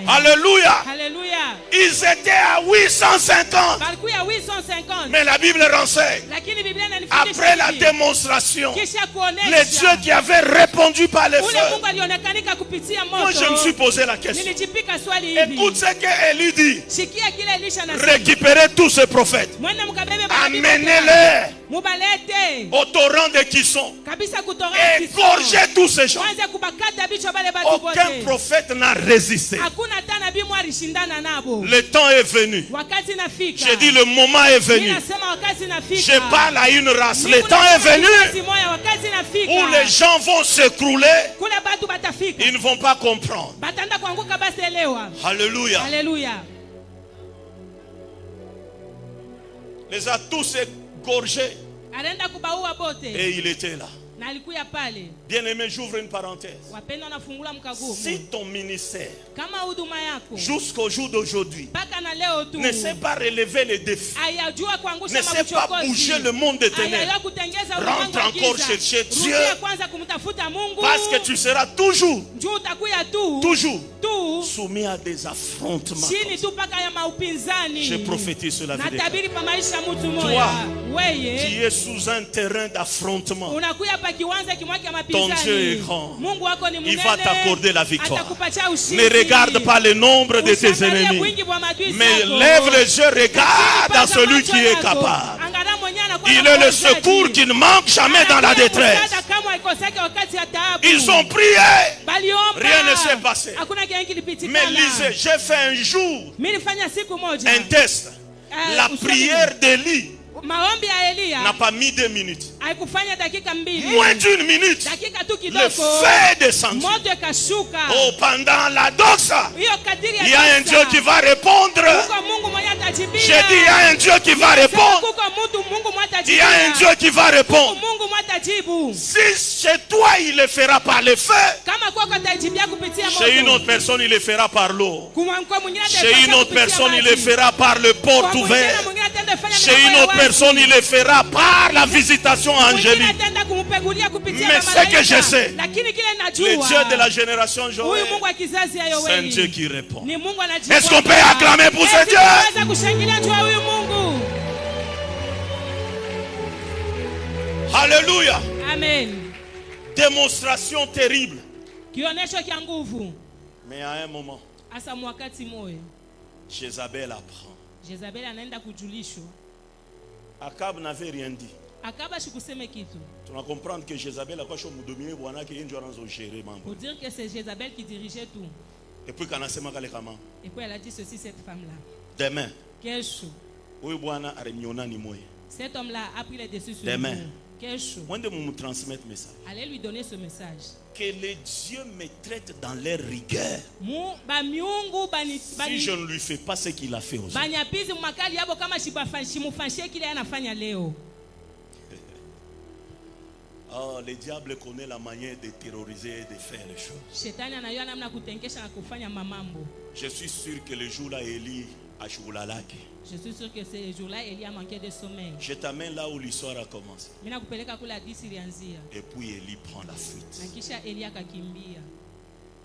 Alléluia. Alléluia. Ils étaient à 850. Balikuya 850. Mais la Bible renseigne. Lakini Biblia inanifundisha Après la hivi. démonstration, Kisha les kuonesha dieux qui avaient répondu par le ule feu. Mungu alionekanika kupitia moto. Moi, je me suis posé la question. Nilijipika swali hivi. Écoute ce qu'Élie dit. Shikia kile Elisha anasema. Récupérez tous ces prophètes. Mwende mkabebe manabii wote. Amenez-les Mubalete. au torrent de Kisson. Kabisa kutoka Égorgez tous ces gens. Kwanza kubakata bichwa bale batu Aucun bote. prophète n'a résisté. Hakuna hata nabii mwa alishindana nabo. Le temps est venu. Wakati nafika. J'ai dit le moment est venu. Ninasema wakati nafika. Je parle à une race. Le Niko temps est nasema venu kizazi moya, wakati nafika. où les gens vont s'écrouler. Kule batu batafika. Ils ne vont pas comprendre. Batanda kuanguka basi elewa. Alléluia. Alléluia. Les a tous égorgés. Anaenda kubaua bote. Et il était là. Na alikuya pale. Bien-aimé, j'ouvre une parenthèse. Wapenda nafungula mkagumu. Si ton ministère, Kama huduma yako jusqu'au jour d'aujourd'hui, mpaka na leo tu ne sait pas relever les défis, ayajua kuangusha ne sait pas machokozi, bouger le monde des ténèbres, ayajua kutengeza rentre ulimwengu wa encore giza, chercher Dieu, rudia kwanza kumtafuta Mungu, parce que tu seras toujours juu utakuya tu soumis à des affrontements. chini tu mpaka ya maupinzani. Je prophétise sur la vie de natabiri pa maisha mtu toi moja, qui weye est sous un terrain d'affrontement. unakuya pa kiwanja kimwake ya Ton Dieu est mapinzani. grand. Mungu wako ni Il munene, va t'accorder la victoire. atakupatia ushindi. Ne regarde pas le nombre de tes Usiangalie ennemis, wingi wa maadui mais zako. lève les yeux, regarde à Lakini celui paza qui macho est yako. capable. Angalia mwenye anakuwa Il na est le uwezaji. secours qui ne manque jamais dans la Anakuwa détresse. msaada kama haikoseki wakati ya taabu. Ils ont prié, Baliomba. rien ne s'est passé. Hakuna kitu kilipitikana. Mais lisez, j'ai fait un jour Mimi nilifanya siku moja. un test. La usemi. prière d'Élie Maombi ya n'a Elia pas mis 2 minutes. haikufanya dakika mbili. Moins d'1 minute, Dakika tu le kidogo. feu est descendu. Moto ikashuka. Oh, pendant la doxa, Hiyo kadiri ya il y a un sasa. Dieu qui va répondre. Kuko Mungu mwenye atajibia. J'ai dit, il y a un Dieu qui va répondre. Kuko Mungu mwenye Il y a un atajibia. Dieu qui va répondre. Mungu mwenye atajibu. Si chez toi, il le fera par le feu, Kama kwako atajibia kupitia moto. chez une autre personne, il le fera par l'eau. Kwa mwingine Chez atafanya une autre kupitia personne, il maji. le fera par le Kwa porte mwingine ouvert. atafanya Chez milango une ya autre wazi. personne, il le fera par la visitation Mwingine angélique. ataenda kumpegulia kupitia Mais malaika. ce que je sais, Lakini kile Le najua. Dieu de la génération Huyu Joël, Mungu wa kizazi ya c'est un Yoeli. Dieu qui répond. Ni Mungu anajibu. Est-ce qu'on peut acclamer pour ce Dieu? Tunaweza kushangilia juu ya huyu Mungu. Alléluia. Amen. Démonstration terrible. Kionyesho kia nguvu. Mais à un moment, Asa mwakati moyo. Jézabel apprend. Jezabeli anaenda kujulishwa. Akab n'avait rien dit. Akaba shikuseme kitu. Tu vas comprendre que Jézabel a quoi chose dominer bwana qui est en gérer mambo. Pour dire que c'est Jezabel qui dirigeait tout. Et puis quand on sema kale kama Et puis elle a dit ceci, cette femme-là. demain, Kesho. oui bwana aremiona ni moye. Cet homme-là a pris les dessus sur Demain. nous. Kesho. Moi de me transmettre message. Allez lui donner ce message. Que les dieux me traitent dans leur rigueur. Bamiungu Si je ne lui fais pas ce qu'il a fait aujourd'hui. banyapizi makali yabo kama shimufanyie kile anafanya leo. Oh, le diable connaît la manière de terroriser et de faire les choses. Shetani anajua namna kutenkesha na kufanya mamambo. Je suis sûr que le jour-là, Élie a Choulalaki. Je suis sûr que ce jour-là Elie a manqué de sommeil. Je t'amène là où l'histoire a commencé. Mina kupeleka kule hadithi ilianzia. Et puis Élie prend la Na fuite. kisha Elie akakimbia.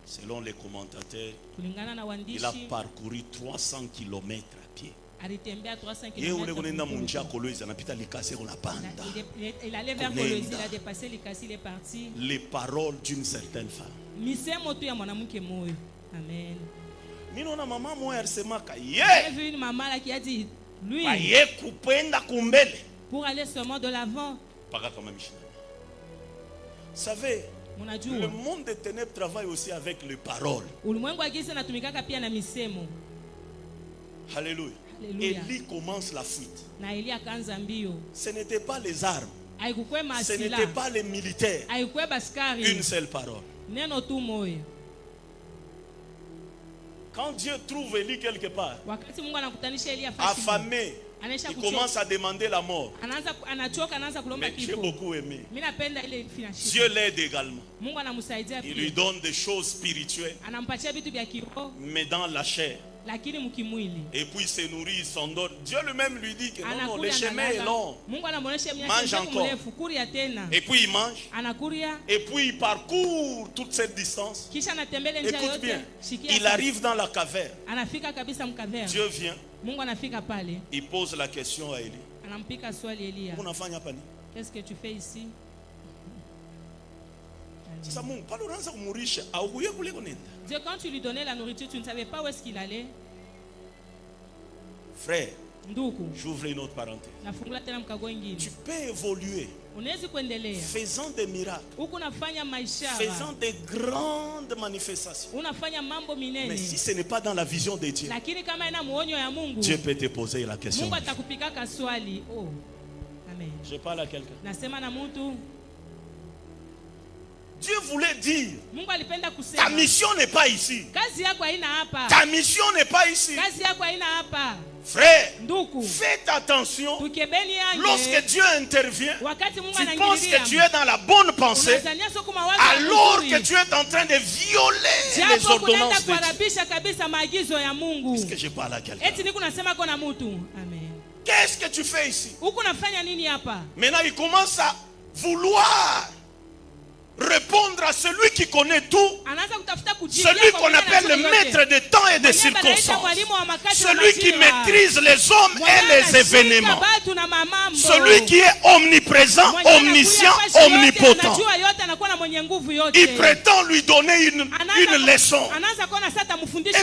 Selon les commentateurs, Kulingana na il a waandishi parcouru 300 km à pied. alitembea 300 Ye ule km. kunaenda munjia Kolwezi anapita Likasi kunapanda. Il allait vers Kunaenda. Kolwezi, il a dépassé Likasi, il est parti. Les paroles d'une certaine femme. Misemo tu ya mwanamke moyo. Amen. Minona mama moya alisemaka J'ai ye vu une maman là qui a dit lui ye kupenda kumbele pour aller seulement de l'avant. paka kama mishinani. Savez, le Unajua monde des ténèbres travaille aussi avec les paroles. ulimwengu wa giza natumikaka pia na misemo. Alléluia. Alléluia. Élie commence la fuite. Na Elia akaanza mbio. Ce n'était pas les armes, Haikukwema ce asila. n'était pas les militaires. Haikukweba askari. Une seule parole. Neno tu moyo. Quand Dieu trouve Élie quelque part, Wakati Mungu anakutanisha Elia fasi. affamé, Anaisha il kuchoka. commence à demander la mort. Anachoka anaanza kulomba Mais j'ai kifo. beaucoup aimé. Mimi napenda ile finashika. Dieu l'aide également. Mungu anamsaidia Il lui pia. donne des choses spirituelles, Anampatia vitu vya kiroho mais dans la chair. lakini mkimwili. Et puis il se nourrit, il s'en donne. Dieu lui-même lui dit que non, non, le Anakulia chemin est analala. long. Mungu anamuonesha Mange mnyanya encore. mrefu kuria tena. Et puis il mange. Anakuria Et puis il parcourt toute cette distance. kisha anatembele njia Écoute yote. bien. Shikia Il sasa. arrive dans la caverne. Anafika kabisa mkavera. Dieu vient. Mungu anafika pale. Il pose la question à Élie. Anampika swali Elia. Unafanya hapa nini? Qu'est-ce que tu fais ici? Sasa Mungu pale unaanza kumurisha au kuye kule kunenda. Dieu, quand tu lui donnais la nourriture, tu ne savais pas où est-ce qu'il allait. Frère, Nduku, j'ouvre une autre parenthèse. nafungula tena mkago Tu ingine. peux évoluer Unaweza kuendelea. faisant des miracles, Huku unafanya maisha. faisant des grandes manifestations. Unafanya mambo minene. Mais si ce n'est pas dans la vision de Dieu, Lakini kama ina muonyo ya Mungu, Dieu peut te poser la question. Mungu atakupikaka swali. Oh. Amen. Je parle à quelqu'un. Nasema na mtu, Dieu voulait dire, Mungu alipenda ta kusema. mission n'est pas ici. Kazi yako haina hapa. Ta mission n'est pas ici. Kazi yako haina hapa. Frère, Nduku, faites attention. tukebeni Lorsque yange. Dieu intervient, Wakati Mungu tu penses que tu anaingililia. es dans la bonne pensée, Unazania soko mawazo alors mazuri. que tu es en train de violer les Japo kunaenda ordonnances de Dieu. kuharabisha kabisa maagizo ya Mungu. Est-ce que je parle à quelqu'un? Eti niko nasema kona mtu. Amen. Qu'est-ce que tu fais ici? Huku nafanya nini hapa? Maintenant, il commence à vouloir répondre à celui qui connaît tout, Anaanza kutafuta kujibu. celui qu'on appelle le maître des temps et des circonstances, celui qui maîtrise les hommes et les événements, celui qui est omniprésent, omniscient, omnipotent. Il prétend lui donner une leçon.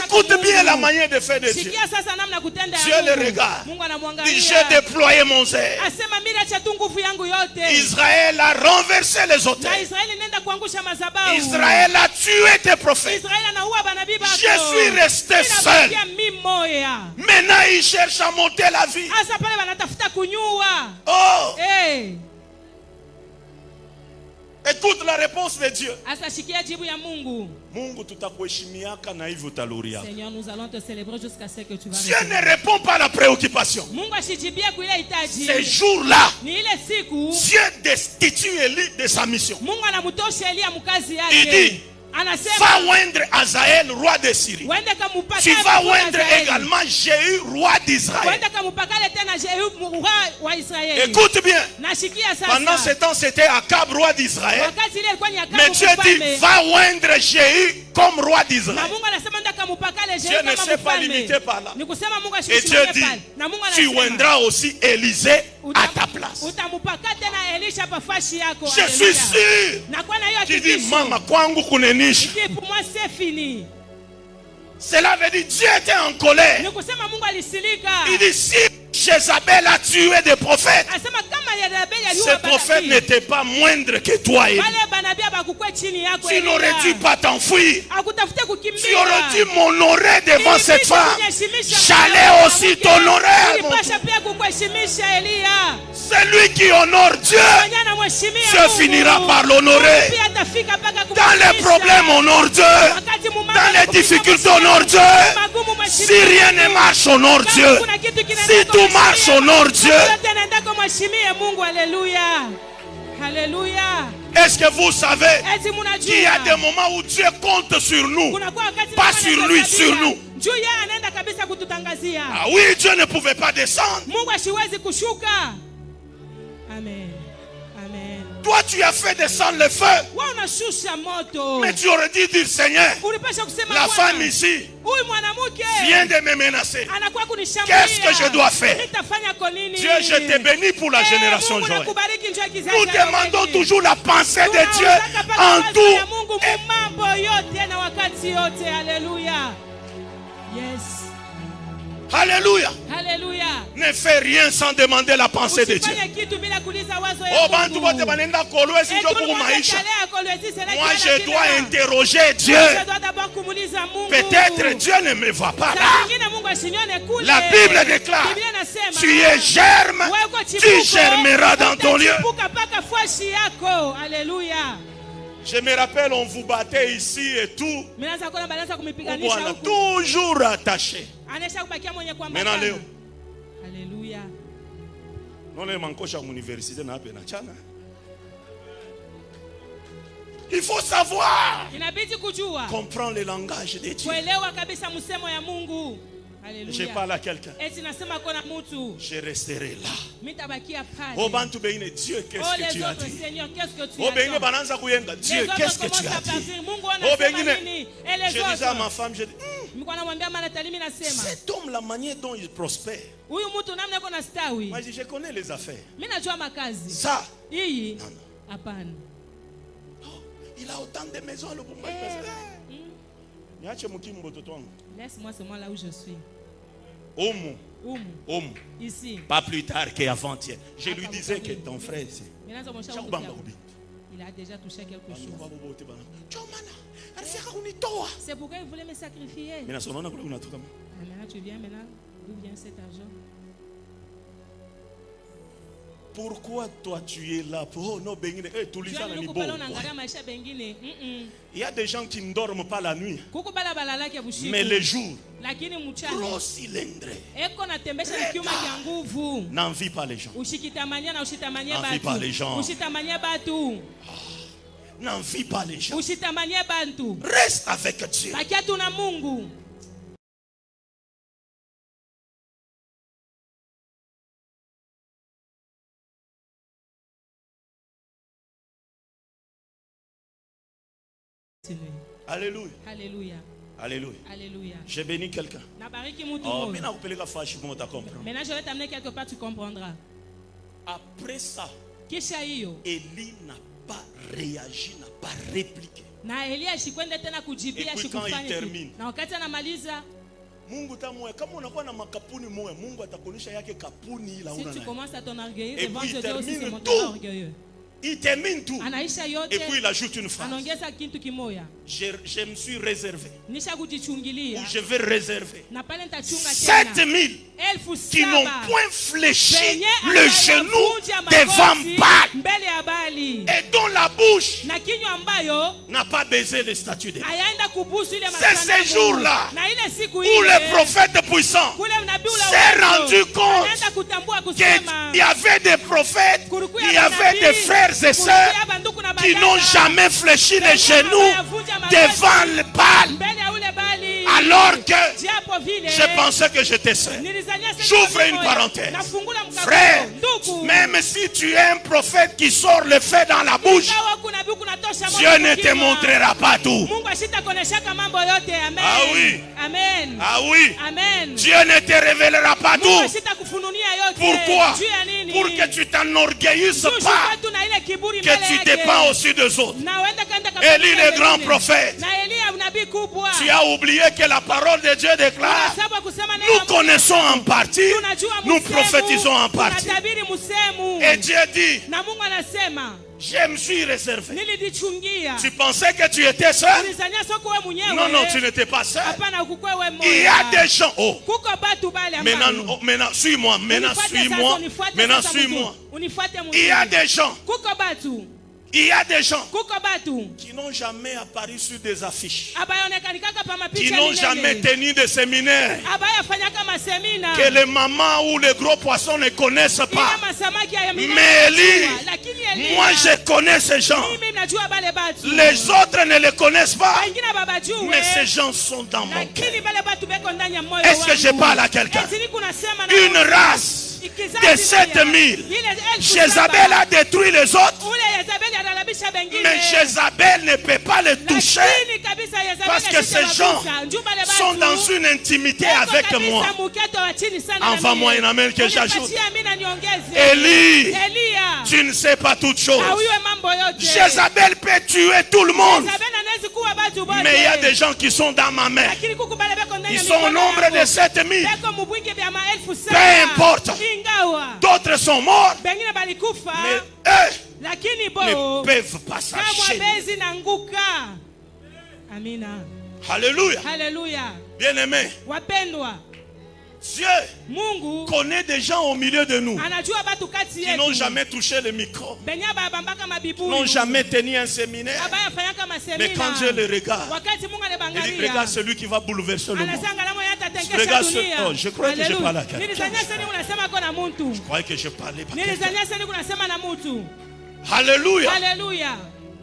Écoute bien la manière de faire de Dieu. Dieu le regarde. Dit, j'ai déployé mon zèle. Israël a renversé les autels. Israël a tué tes prophètes. Je suis resté seul. moya. Maintenant, il cherche à monter la vie. Asa pale wanatafuta kunyua. Oh! Eh. Écoute la réponse de Dieu. Asa shikia jibu ya Mungu. Mungu tutakuheshimiaka na hivyo utaluria. Seigneur, nous allons te célébrer jusqu'à ce que tu vas Dieu ne répond pas à la préoccupation. Mungu ashijibia kuile hitaji. Ces jours-là, Ni ile siku Dieu destitue Élie de sa mission. Mungu anamtosha Elia mkazi Il yake. dit, Anasema va oindre Azaël, roi de Syrie. wende kamupaka. Tu vas oindre également Jéhu, roi d'Israël. Wende kamupaka tena Jehu roi wa Israeli. Écoute bien. Nashikia sasa. Pendant ce temps, c'était Akab, roi d'Israël. Wakati ile ilikuwa ni Akabu Mais Dieu dit, mfalme. va oindre Jéhu comme roi Na d'Israël. Mungu anasema ndio kamupaka le Dieu Jehu ne kama s'est pas mfalme. limité par là. Ni kusema Mungu Et Dieu ashishimamia dit, pale. Na Mungu tu anasema oindras aussi Élisée à ta place. utamupaka tena Elisha pafashi yako. Je suis sûr. Na kwa na hiyo Tu dis, hakikisho. mama, kwangu kunenisha. Qui pour moi c'est fini. Cela veut dire Dieu était en colère. Ni kusema Mungu alisilika. Il dit, si Jézabel a tué des prophètes, Asema kama Yezabeli ces aliua prophètes manabii. n'étaient pas moindres que toi. Élie. Wale manabii bakukwe chini yako. Tu n'aurais dû pas t'enfuir. Akutafute kukimbia. Tu aurais dû m'honorer devant cette femme. J'allais aussi t'honorer. Ilipasha pia kukuheshimisha Elia. Celui qui honore Dieu, Dieu finira par l'honorer. Dans les problèmes, honore Dieu. Dans les difficultés, honore Dieu. Si rien ne marche, honore Dieu. Si tout marche, honore Dieu. Est-ce que vous savez qu'il y a des moments où Dieu compte sur nous, pas sur lui, sur nous? Ah oui, Dieu ne pouvait pas descendre. Amen. Amen. Toi, tu as fait descendre le feu. Mais tu aurais dû dire, Seigneur, la femme ici vient de me menacer. Qu'est-ce que je dois faire? Dieu, je te bénis pour la génération Joël. Nous demandons toujours la pensée de Dieu en tout. Alléluia. Alléluia. Ne fais rien sans demander la pensée de Dieu. Oh, moi, je dois interroger Dieu. Peut-être Dieu ne me voit pas là. La Bible déclare, tu es germe, tu germeras dans ton lieu. Alléluia. Je me rappelle, on vous battait ici et tout. On a toujours attaché. Maintenant, Léo. Alléluia. Il faut savoir. Comprendre le langage de Dieu. Je parle à quelqu'un. Je resterai là. Oh, Dieu, qu'est-ce que tu as dit? Oh, Dieu, qu'est-ce que tu as dit? Oh, je disais à ma femme, je dis, cet homme, la manière dont il prospère. Moi, je connais les affaires. Ça, non. Oh, il a autant de maisons à Lubumbashi. Laisse-moi seulement là où je suis. Ici. Pas plus tard qu'avant-hier. Je lui disais que ton frère, il a déjà touché quelque chose. C'est pourquoi il voulait me sacrifier. Et maintenant tu viens maintenant. D'où vient cet argent? Pourquoi toi tu es là? Il y a des gens qui ne dorment pas la nuit, mais le jour, n'envie pas les gens. N'envie pas les gens. N'envie pas les gens. Reste avec Dieu. Alléluia. Alléluia. Alléluia. Alléluia. J'ai béni quelqu'un. Oh, maintenant je vais t'amener quelque part, tu comprendras. Après ça, Élie n'a pas réagi, n'a pas répliqué. Et puis quand il termine, si tu commences à t'enorgueillir devant Dieu, aussi c'est mon orgueilleux. Il termine tout. anaisha yote, Et puis il ajoute une phrase. anaongeza kitu kimoya. Je me suis réservé. Nisha kujichungilia. Ou je vais réserver. Na pale nitachunga 7000 qui n'ont point fléchi le genou devant Baal. Et dont la bouche na kinywa ambayo n'a pas baisé les statues de Baal. ayaenda kubusu ile C'est masanamu. ces jours-là Na ile siku où ile le prophète puissant s'est rendu compte anaenda kutambua qu'il kusema y avait des prophètes, il y avait des frères et sœurs qui n'ont jamais fléchi les genoux devant le Baal. mbele ya ule Bali. Alors que Japo vile je pensais que j'étais seul. nilizania sasa J'ouvre une moyo. parenthèse. Nafungula mkabala. Frère, Ndugu, même si tu es un prophète qui sort le feu dans la bouche, ingawa kuna biku natosha moto Dieu ne te kukinywa, montrera pas tout. Mungu ashitakoneshaka mambo yote. Amen. Ah oui. Amen. Ah oui, Amen. Dieu ne te révélera pas Mungu tout. ashitakufununia yote. Pourquoi? Juu ya nini? Pour que tu t'enorgueillisses Juu pas tu na ile kiburi que mbele tu yake. dépends au-dessus des autres. Na uenda kaenda kabisa Élie le wengine. grand prophète. Na Elia nabii kubwa. Tu as oublié que la parole de Dieu déclare. Unasaba kusema neno Nous la Mungu. connaissons en partie, Tunajua nous musemu, prophétisons en partie. tunatabiri musemu. Et Dieu dit, Na Mungu anasema, je me suis réservé. nilijichungia. Tu pensais que tu étais seul? Ulizania soko wewe mwenyewe. Non, non, tu n'étais pas seul. Hapana, ukukwe wewe mmoja. Il y a des gens. Oh, Kuko batu bale ambao. maintenant, suis-moi. Maintenant, suis-moi. Maintenant, suis-moi. Unifuate Il y a des gens. Kuko batu. Il y a des gens Kuko batu. qui n'ont jamais apparu sur des affiches, Abayonekanikaka pa mapicha qui n'ont milele. jamais tenu de séminaires, Abayafanyaka masemina. que les mamans ou les gros poissons ne connaissent Ile pas. masamaki ya milele Mais Élie, wanajua. Lakini Elia, moi je connais ces gens. mimi najua bale batu. Les autres ne les connaissent pas. Wengine babajue. Mais ces gens sont dans mon cœur. Lakini bale batu beko ndani ya moyo Est-ce que je wangu. parle à quelqu'un? Eti niko nasema na Une Mungu. race Ikizazi de moja. 7000. Ile elfu Jézabel saba. a détruit les autres, Ule Yezabeli analabisha bengine. mais Jézabel ne peut pas les toucher Lakini kabisa Yezabeli parce que ashike ces gens mabusa. Njoo bale batu. sont dans une intimité Eko avec kabisa moi. muketo wa chini sana na Envoie-moi mimi. un amen que j'ajoute. Unipatie amina niongeze. Élie, Elia. tu ne sais pas toutes choses. Awiwe mambo yote. Jézabel peut tuer tout le monde, Yezabeli anaweza kuwa batu bote. mais il y a des gens qui sont dans ma main. Lakini kuku bale beko ndani Ils ya sont au mikono nombre yako. de 7000. Beko mubwingi vya maelfu Peu saba. importe. Ingawa. D'autres sont morts, Bengine balikufa. mais eux Lakini bo. ne peuvent pas Kama s'enchaîner. bezi na nguka. Amina. Alléluia. Haleluya. Bien-aimés, Wapendwa, Dieu Mungu connaît des gens au milieu de nous anajua batu kati qui n'ont yetu. jamais touché le micro, Benya babambaka mabibuyu. n'ont jamais tenu un séminaire. Abaya fanyaka Mais masemina. quand Dieu les regarde, Wakati Mungu il dit, anabangalia. regarde celui qui va bouleverser le monde. Anasanga lamo yata tenkesha Regarde ce- dunia. oh, je crois que je Haleluya. parle à quelqu'un. Nilizania sasa unasema kona mtu. Je croyais que je parlais pas. Nilizania sasa unasema na mtu. Alléluia. Haleluya.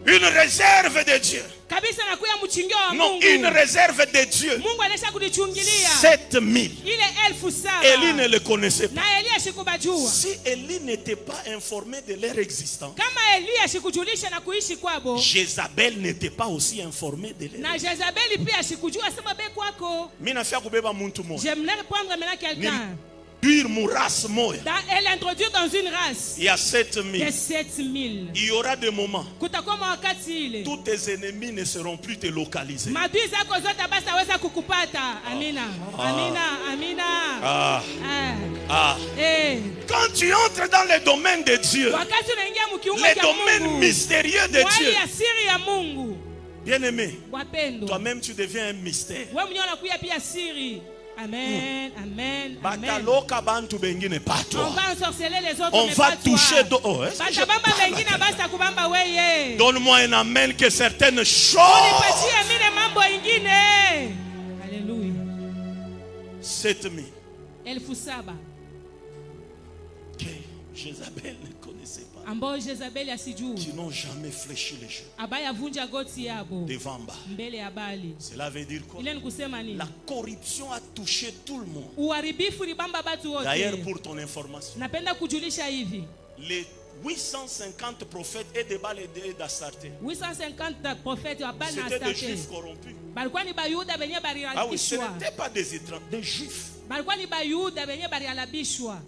Une réserve de Dieu. Kabisa nakuya mchingio wa Non, Mungu. une réserve de Dieu. Mungu anaisha kulichungilia. 7000. Ile elfu saba. Élie ne le connaissait pas. Na Elia shikubajua. Si Élie n'était pas informé de leur existence, Kama Elia shikujulisha na kuishi kwabo. Jézabel n'était pas aussi informé de leur Na existence. Jezabeli pia shikujua sema be kwako. Mimi nafia kubeba muntu moja. J'aimerais prendre maintenant quelqu'un. Nilibiri mu race moya. Elle introduit dans une race Il y a de 7000. 7000. Il y aura des moments. Kutakuwa wakati ile. Tous tes ennemis ne seront plus te localisés. Maadui zako zote basi haweza kukupata. Amina. Amina. Amina. Ah, Ah. ah. Eh. Quand tu entres dans le domaine de Dieu, Wakati unaingia mkiungo le cha domaine Mungu. mystérieux de Mwali Dieu, ya siri ya Mungu. bien-aimé, Wapendwa. toi-même tu deviens un mystère. Wewe mwenyewe unakuya pia siri. Amen. Amen. Amen. Bataloka bantu bengine pas On toi. va ensorceler les autres. On mais va pas toi. toucher oh, est-ce que je Batabamba parle à bengine quelqu'un? basta kubamba weye. Donne-moi un amen que certaines choses. Unipatie mine mambo ingine. Haleluya. 7000 Elfu saba que Jézabel ne connaissait pas, ambao Jezabeli asijui. qui n'ont jamais fléchi les genoux Abaya vunja goti yabo devant Baal. mbele ya Bali. Cela veut dire quoi? Ile ni kusema nini? La corruption a touché tout le monde. Uharibifu libamba batu wote. D'ailleurs, pour ton information, Napenda kujulisha hivi. les 850 prophètes et de Baal et d'Astarté, 850 prophètes wa Bali na c'était des Astarte. juifs corrompus. Balikuwa ni bayuda benye Ah oui, ce barialabishwa. n'étaient pas des étrangers, des juifs. Balikuwa ni bayuda benye barialabishwa.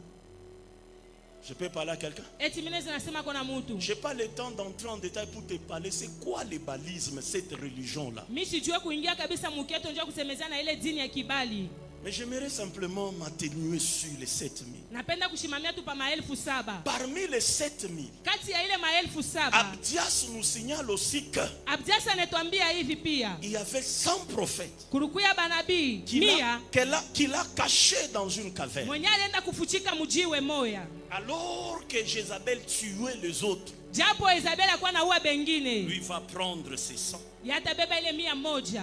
Je peux parler à quelqu'un? Eti mine zinasema kona mtu. Je n'ai pas le temps d'entrer en détail pour te parler. C'est quoi le balisme, cette religion-là? Mimi sijue kuingia kabisa muketo njoo kusemezana ile dini ya kibali. Mais j'aimerais simplement m'atténuer sur les 7000. Napenda kushimamia tu pa maelfu 7. Parmi les 7000, Kati ya ile maelfu 7, Abdias nous signale aussi que Abdias anatuambia hivi pia. il y avait 100 prophètes Kurukuya banabii qu'il a cachés dans une caverne. mwenye alienda kufuchika mujiwe moya. Alors que Jézabel tuait les autres, Japo Isabela kwa na uwa bengine, lui va prendre ses 100. yatabeba ile 100,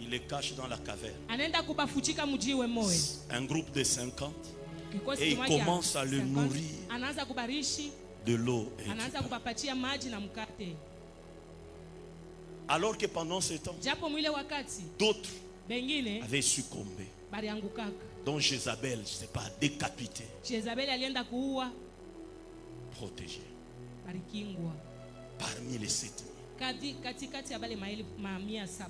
Il les cache dans la caverne. anaenda kubafuchika mujiwe moya. Un groupe de 50. Kikosi Et il kimoja commence à le 50, nourrir anaanza kubarishi, de l'eau et du anaanza pain. kupapatia maji na mkate. Alors que pendant ce temps, Japo mwile wakati d'autres bengine avaient succombé. baliangukaka. Dont Jézabel, je ne sais pas, décapité, Jezabeli alienda kuua, protégé. balikingwa. Parmi les 7000. Katikati ya bale 700.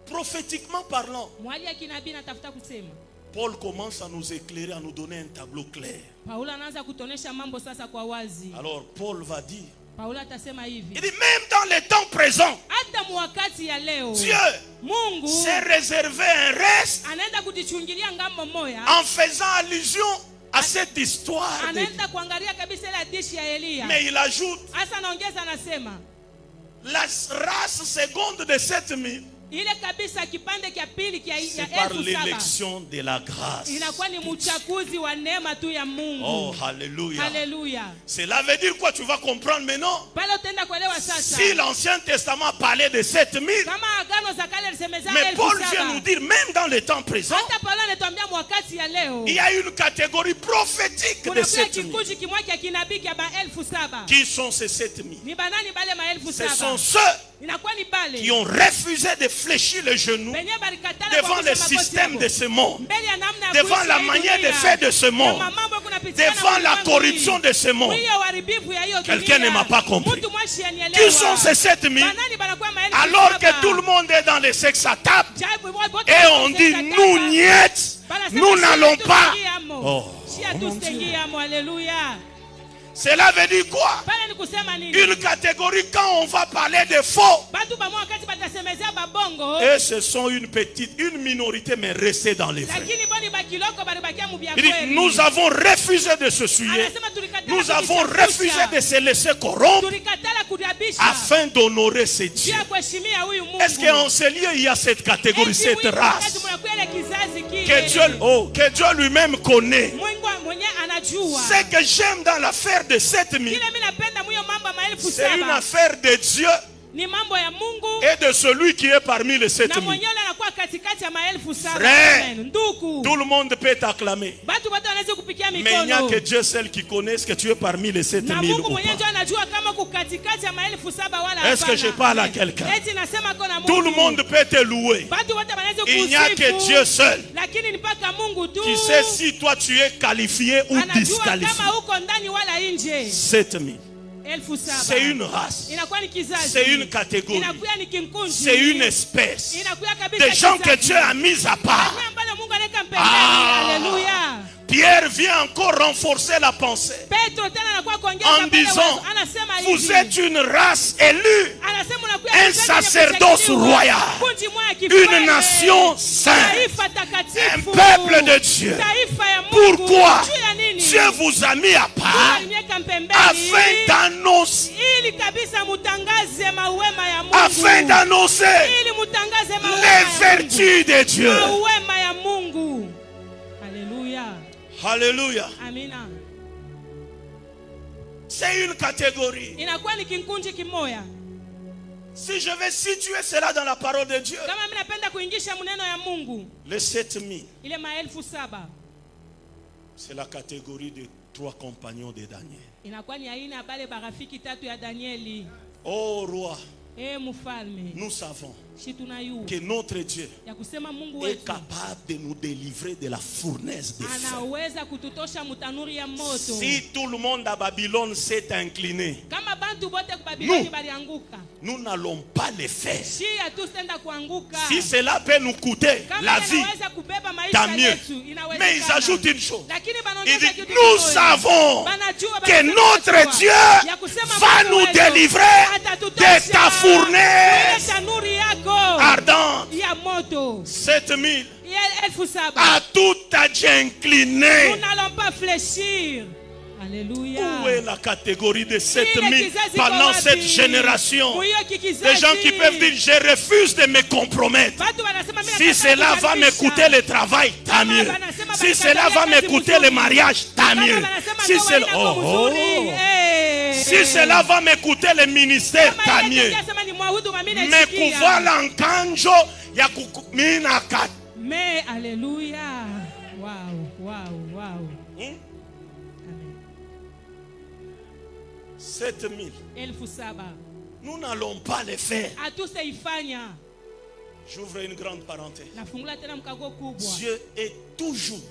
Prophétiquement parlant, Mwali ya kinabii natafuta kusema, Paul commence à nous éclairer, à nous donner un tableau clair. Paulo anaanza kutonesha mambo sasa kwa wazi. Alors Paul va dire, Paulo atasema hivi, il dit même dans les temps présents, hata mwakati ya leo Dieu Mungu s'est réservé un reste anaenda kujichungilia ngambo moya, en faisant allusion à cette histoire. anaenda kuangalia kabisa ile hadithi ya Elia. Mais il ajoute, Hasa anaongeza anasema, la race seconde de 7000, ile kabisa kipande kia pili kia c'est par 7,000 l'élection de la grâce. inakuwa ni mchakuzi wa neema tu ya Mungu. Oh, alléluia. Haleluya. Cela veut dire quoi? Tu vas comprendre maintenant. Pale utaenda kuelewa sasa. Si l'Ancien Testament parlait de 7000, Kama agano za kale lisemeza mais Paul 7,000. vient nous dire, même dans les temps présents, Hata Paulo anatuambia mwakati ya leo il y a une catégorie prophétique de kuna pia 7000. kikundi kimoja kia kinabii kia 7,000. Qui sont ces 7000? Ni banani bale Ce sont 7,000? ceux Inakuwa ni bale qui ont refusé de fléchir les genoux benye balikatala devant kwa le kusema système de ce monde, mbele ya namna ya devant kuishi la hii manière de dunia. faire de ce monde, Kama mambo kunapitikana devant la ulimwengu corruption hii. de ce monde. Mwiyo uharibifu ya hiyo Quelqu'un dunia. ne m'a pas compris. Mtu mwashi anielewa. Qui sont ces 7000? Banani banakuwa 7,000? Alors que tout le monde est dans les sexes à table, Jabu, wote et on wanasema dit, sasa nous kama. niet, Banasema nous shia n'allons tu pas. tengiamo. Oh, Shia tu mon Dieu. tengiamo, haleluya. Cela veut dire quoi? Pale ni kusema nini? Une catégorie quand on va parler de faux. Batu bamwa wakati batasemezea babongo. Et ce sont une minorité, mais restée dans les vrais. Lakini boni bakiloko balibakia mu bya Il dit, kweli. nous avons refusé de se souiller. Anasema tulikatala Nous avons kujishafisha. refusé de se laisser corrompre Tulikatala kudiabisha. afin d'honorer ces dieux. Jia kuheshimia huyu Mungu. Est-ce qu'en ce lieu, il y a cette catégorie, Eti cette huyu race wakati munakuwa ile kizazi kile. que Dieu lui-même connaît? Mungu mwenye anajua. Ce que j'aime dans l'affaire de 7000, Kile mimi napenda mwiyo mambo ya 7,000. c'est une affaire de Dieu Ni mambo ya Mungu et de celui qui est parmi les na 7000. mwenyewe anakuwa katikati ya 7,000. Frère, Amen. Ndugu. tout le monde peut t'acclamer. Batu wote wanaweza kupikia Mais il n'y a mikono. que Dieu seul qui connaît ce que tu es parmi les Na 7000 Mungu ou mwenyewe ndio pas. anajua kama uko katikati ya 7,000 wala Est-ce que je parle à quelqu'un? Eti nasema kona Mungu. Tout le monde peut te louer. Batu wote wanaweza Il n'y a que kusifu. Dieu seul Lakini ni mpaka Mungu tu. qui sait si toi tu es qualifié ou Anajua disqualifié. kama uko ndani wala nje. 7000. 7,000. C'est une race. Inakuwa ni kizazi. C'est une catégorie. Inakuwa ni kinkundi. C'est une espèce. Inakuwa kabisa Des gens que kizazi. Dieu a mis à part. Wanyama ambao Mungu anaweka pembeni. Ah. Haleluya. Pierre vient encore renforcer la pensée Petro tena anakuwa kuongeza en pale disant, wazo. Anasema hivi. vous êtes une race élue, Anasema unakuwa un kizazi sacerdoce kilichochaguliwa. royal, Kundi moja ya kifalme. une nation sainte, Taifa takatifu. un peuple de Dieu. Taifa ya Mungu. Pourquoi Juu ya nini? Dieu vous a mis à Mungu part aliniweka pembeni. afin d'annoncer, Ili kabisa mutangaze mauwema ya Mungu. afin d'annoncer Ili mutangaze mauwema les ya Mungu. vertus de Dieu. Mauwema ya Mungu. Haleluya. Alléluia. Amina. C'est une catégorie. Inakuwa ni kinkunji kimoya. Si je vais situer cela dans la parole de Dieu, Kama mimi napenda kuingisha maneno ya Mungu. les 7000, Ile 7,000. c'est la catégorie des 3 compagnons de Daniel. Inakuwa ni aina ya bale barafiki 3 ya Danieli. Oh roi, Mfalme. nous savons Shi tunayua. que notre Dieu Ya kusema Mungu est wetu capable de nous délivrer de la fournaise des feux. anaweza kututosha mutanuri ya moto. Si tout le monde à Babylone s'est incliné, Kama bantu bote ku Babiloni balianguka. nous n'allons pas le faire. Shi hatusenda kuanguka. Si cela peut nous coûter Kama la vie, inaweza kubeba maisha tant mieux. yetu, inawezekana. Mais ils ajoutent une chose. Lakini Ils banaongeza disent, kitu nous kimoja. savons Banajua, que banasema notre wanajua. Dieu Ya kusema va Mungu nous wetu délivrer atatutosha de ta fournaise ile tanuri yako ardente. ya moto. 7000, à tout âge incliné. Nous n'allons pas fléchir. Alléluia. Où est la catégorie de 7000 pendant cette génération? Des gens qui peuvent dire je refuse de me compromettre. Si cela va m'écouter le travail, tant mieux. Si cela va m'écouter le mariage, tant mieux. Si cela, si cela va m'écouter le ministère, tant mieux. Mais kuvala nkanjo ya kuminaka. Mais alléluia. Waouh, waouh, waouh. 7000. Nous n'allons pas le faire. J'ouvre une grande parenthèse. Dieu est toujours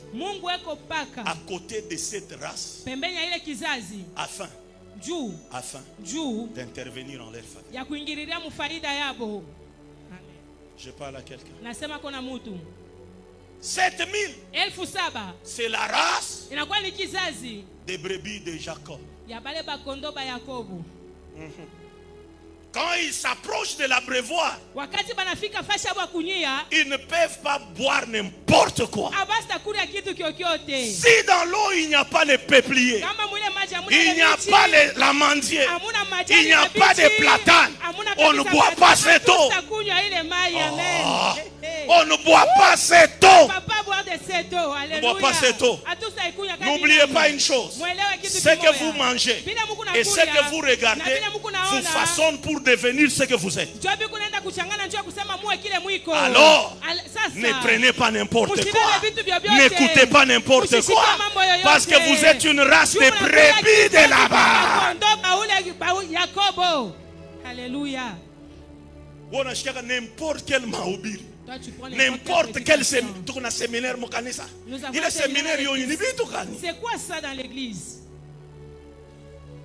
à côté de cette race afin d'intervenir en leur faveur. Je parle à quelqu'un. 7000, c'est la race des brebis de Jacob. Quand ils s'approchent de l'abreuvoir, ils ne peuvent pas boire n'importe quoi. Si dans l'eau il n'y a pas le peuplier, il n'y a pas l'amandier, il n'y a pas de platane, on ne boit pas cette eau. On ne boit pas cette eau. On ne boit pas cette eau. N'oubliez pas une chose. Ce que vous mangez et ce que vous regardez vous façonne pour devenir ce que vous êtes. Alors, ne prenez pas n'importe quoi. N'écoutez pas n'importe quoi. Parce que vous êtes une race de brebis de là-bas. Alléluia. N'importe quel mahubiri. N'importe quel séminaire. C'est quoi ça dans l'église?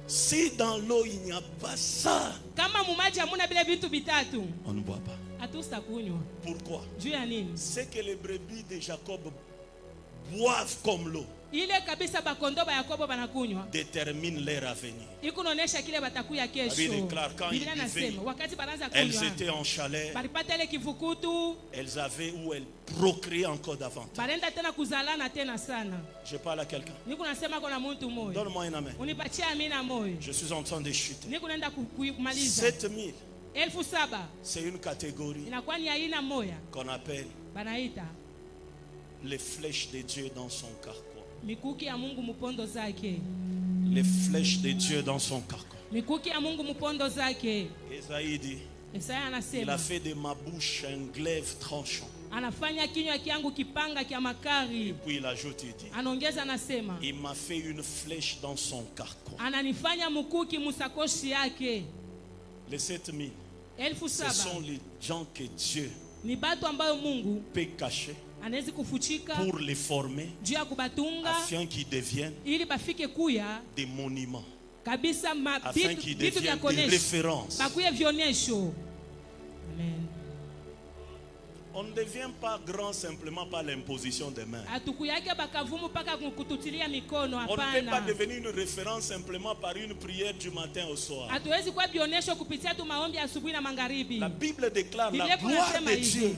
Si dans l'eau il n'y a pas ça, on ne boit pas. Pourquoi? C'est que les brebis de Jacob boivent comme l'eau. Détermine leur avenir. La Bible déclare quand ils vivaient, elles étaient en chaleur, elles avaient où elles procréaient encore davantage. Je parle à quelqu'un. Donne-moi un amen. Je suis en train de chuter. 7000, c'est une catégorie qu'on appelle les flèches de Dieu dans son carquois. Les flèches de Dieu dans son carquois. Esaïe dit, il a fait de ma bouche un glaive tranchant. Et puis il ajoute, il dit, il m'a fait une flèche dans son carquois. Les 7000, ce sont les gens que Dieu peut cacher pour les former afin qu'ils deviennent des monuments, afin qu'ils deviennent des références. On ne devient pas grand simplement par l'imposition des mains. On ne peut pas devenir une référence simplement par une prière du matin au soir. La Bible déclare la gloire de Dieu,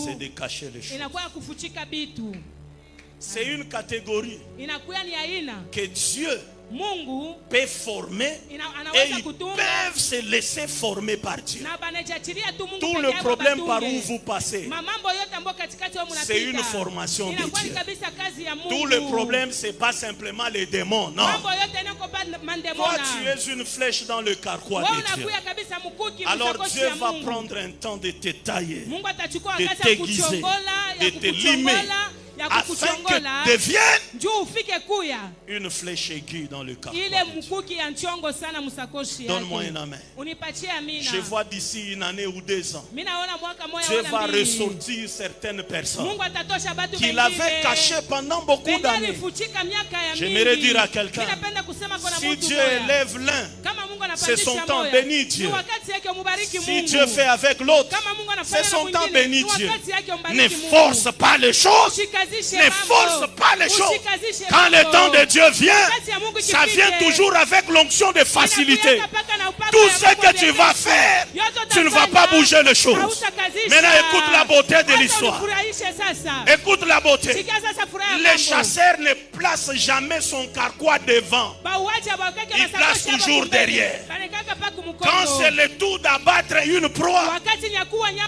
c'est de cacher les choses. C'est une catégorie que Dieu peut former et ils peuvent se laisser former par Dieu. Tout le problème par où vous passez, c'est une formation de Dieu. Tout le problème, ce n'est pas simplement les démons, non. Toi, tu es une flèche dans le carquois de Dieu. Alors Dieu va prendre un temps de te tailler, de t'aiguiser, de te limer, afin que devienne une flèche aiguë dans le carquois. Donne-moi un amen. Je vois d'ici une année ou 2 ans, Dieu va ressortir certaines personnes qu'il avait cachées pendant beaucoup d'années. J'aimerais dire à quelqu'un, si Dieu élève l'un, c'est son temps, bénis Dieu. Si Dieu fait avec l'autre, c'est son temps, bénis Dieu. Ne force pas les choses. Ne force pas les choses. Quand le temps de Dieu vient, ça vient toujours avec l'onction de facilité. Tout ce que tu vas faire, tu ne vas pas bouger les choses. Maintenant, écoute la beauté de l'histoire. Écoute la beauté. Les chasseurs ne placent jamais son carquois devant. Il place toujours derrière. Quand c'est le tour d'abattre une proie,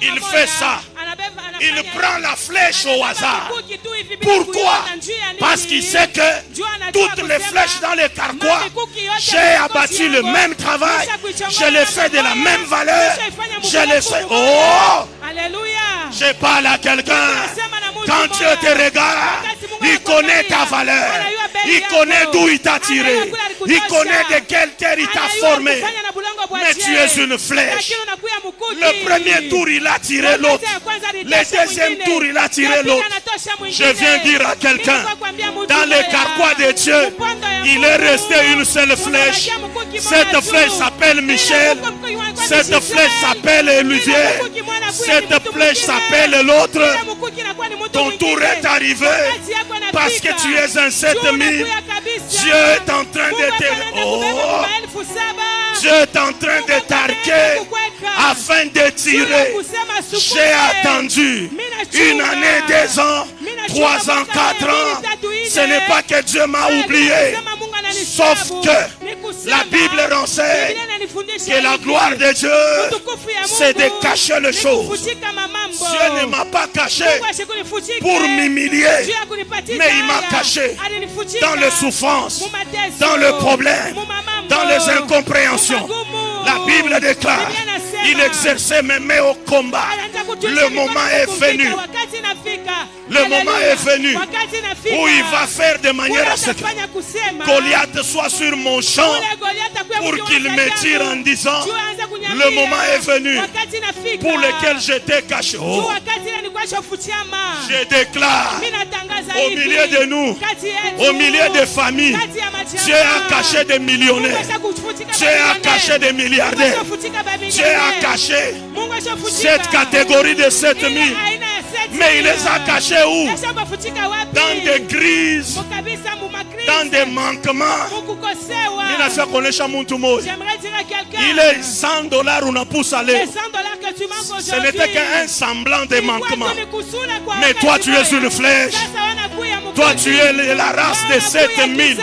il fait ça. Il prend la flèche au hasard. Pourquoi? Parce qu'il sait que toutes les flèches dans les carquois, j'ai abattu le même travail, je l'ai fait de la même valeur, je l'ai fait. Oh! Je parle à quelqu'un. Quand Dieu te regarde, il connaît ta valeur. Il connaît d'où il t'a tiré. Il connaît de quelle terre il t'a formé. Mais tu es une flèche. Le premier tour, il a tiré l'autre. Le deuxième tour, il a tiré l'autre. Je viens dire à quelqu'un, dans le carquois de Dieu, il est resté une seule flèche. Cette flèche s'appelle Michel. Cette flèche s'appelle Olivier. Cette flèche s'appelle l'autre. Ton tour est arrivé parce que tu es un 7000. Dieu est en train de te... Oh. Dieu est en train de t'arquer afin de tirer. J'ai attendu 1 année, 2 ans, 3 ans, 4 ans. Ce n'est pas que Dieu m'a oublié. Sauf que la Bible renseigne que la gloire de Dieu, c'est de cacher les choses. Dieu ne m'a pas caché pour m'humilier, mais il m'a caché dans les souffrances, dans le problème, dans les incompréhensions. La Bible déclare, il exerçait mes mains au combat. Le moment est venu. Le moment est venu où il va faire de manière à ce que Goliath soit sur mon champ pour qu'il me tire en disant, le moment est venu pour lequel j'étais caché. Oh. Je déclare au milieu de nous, au milieu des familles, Dieu a caché des millionnaires, Dieu a caché des milliardaires, Dieu a caché cette catégorie de 7000. Mais il les a cachés où? Dans des crises, dans des manquements. J'aimerais dire à quelqu'un, il est $100 on a poussé aller. Ce n'était qu'un semblant de manquement. Mais toi tu es une flèche. Toi tu es la race de 7000.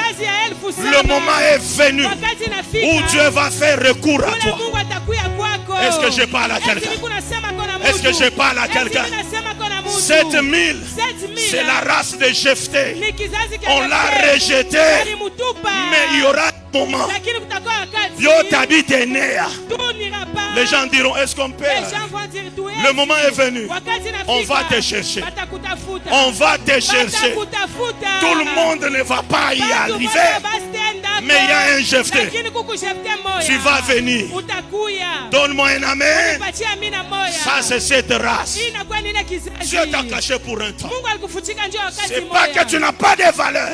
Le moment est venu où Dieu va faire recours à toi. Est-ce que je parle à quelqu'un? Est-ce que je parle à quelqu'un? 7000, c'est la race de Jephthé. On l'a rejeté, mais il y aura un moment. Les gens diront, est-ce qu'on peut? Le moment est venu. On va te chercher. On va te chercher. Tout le monde ne va pas y arriver. Mais il y a un Jephthé. Tu vas venir. Donne-moi un amen. Ça c'est cette race. Dieu t'a caché pour un temps. C'est pas que tu n'as pas de valeur,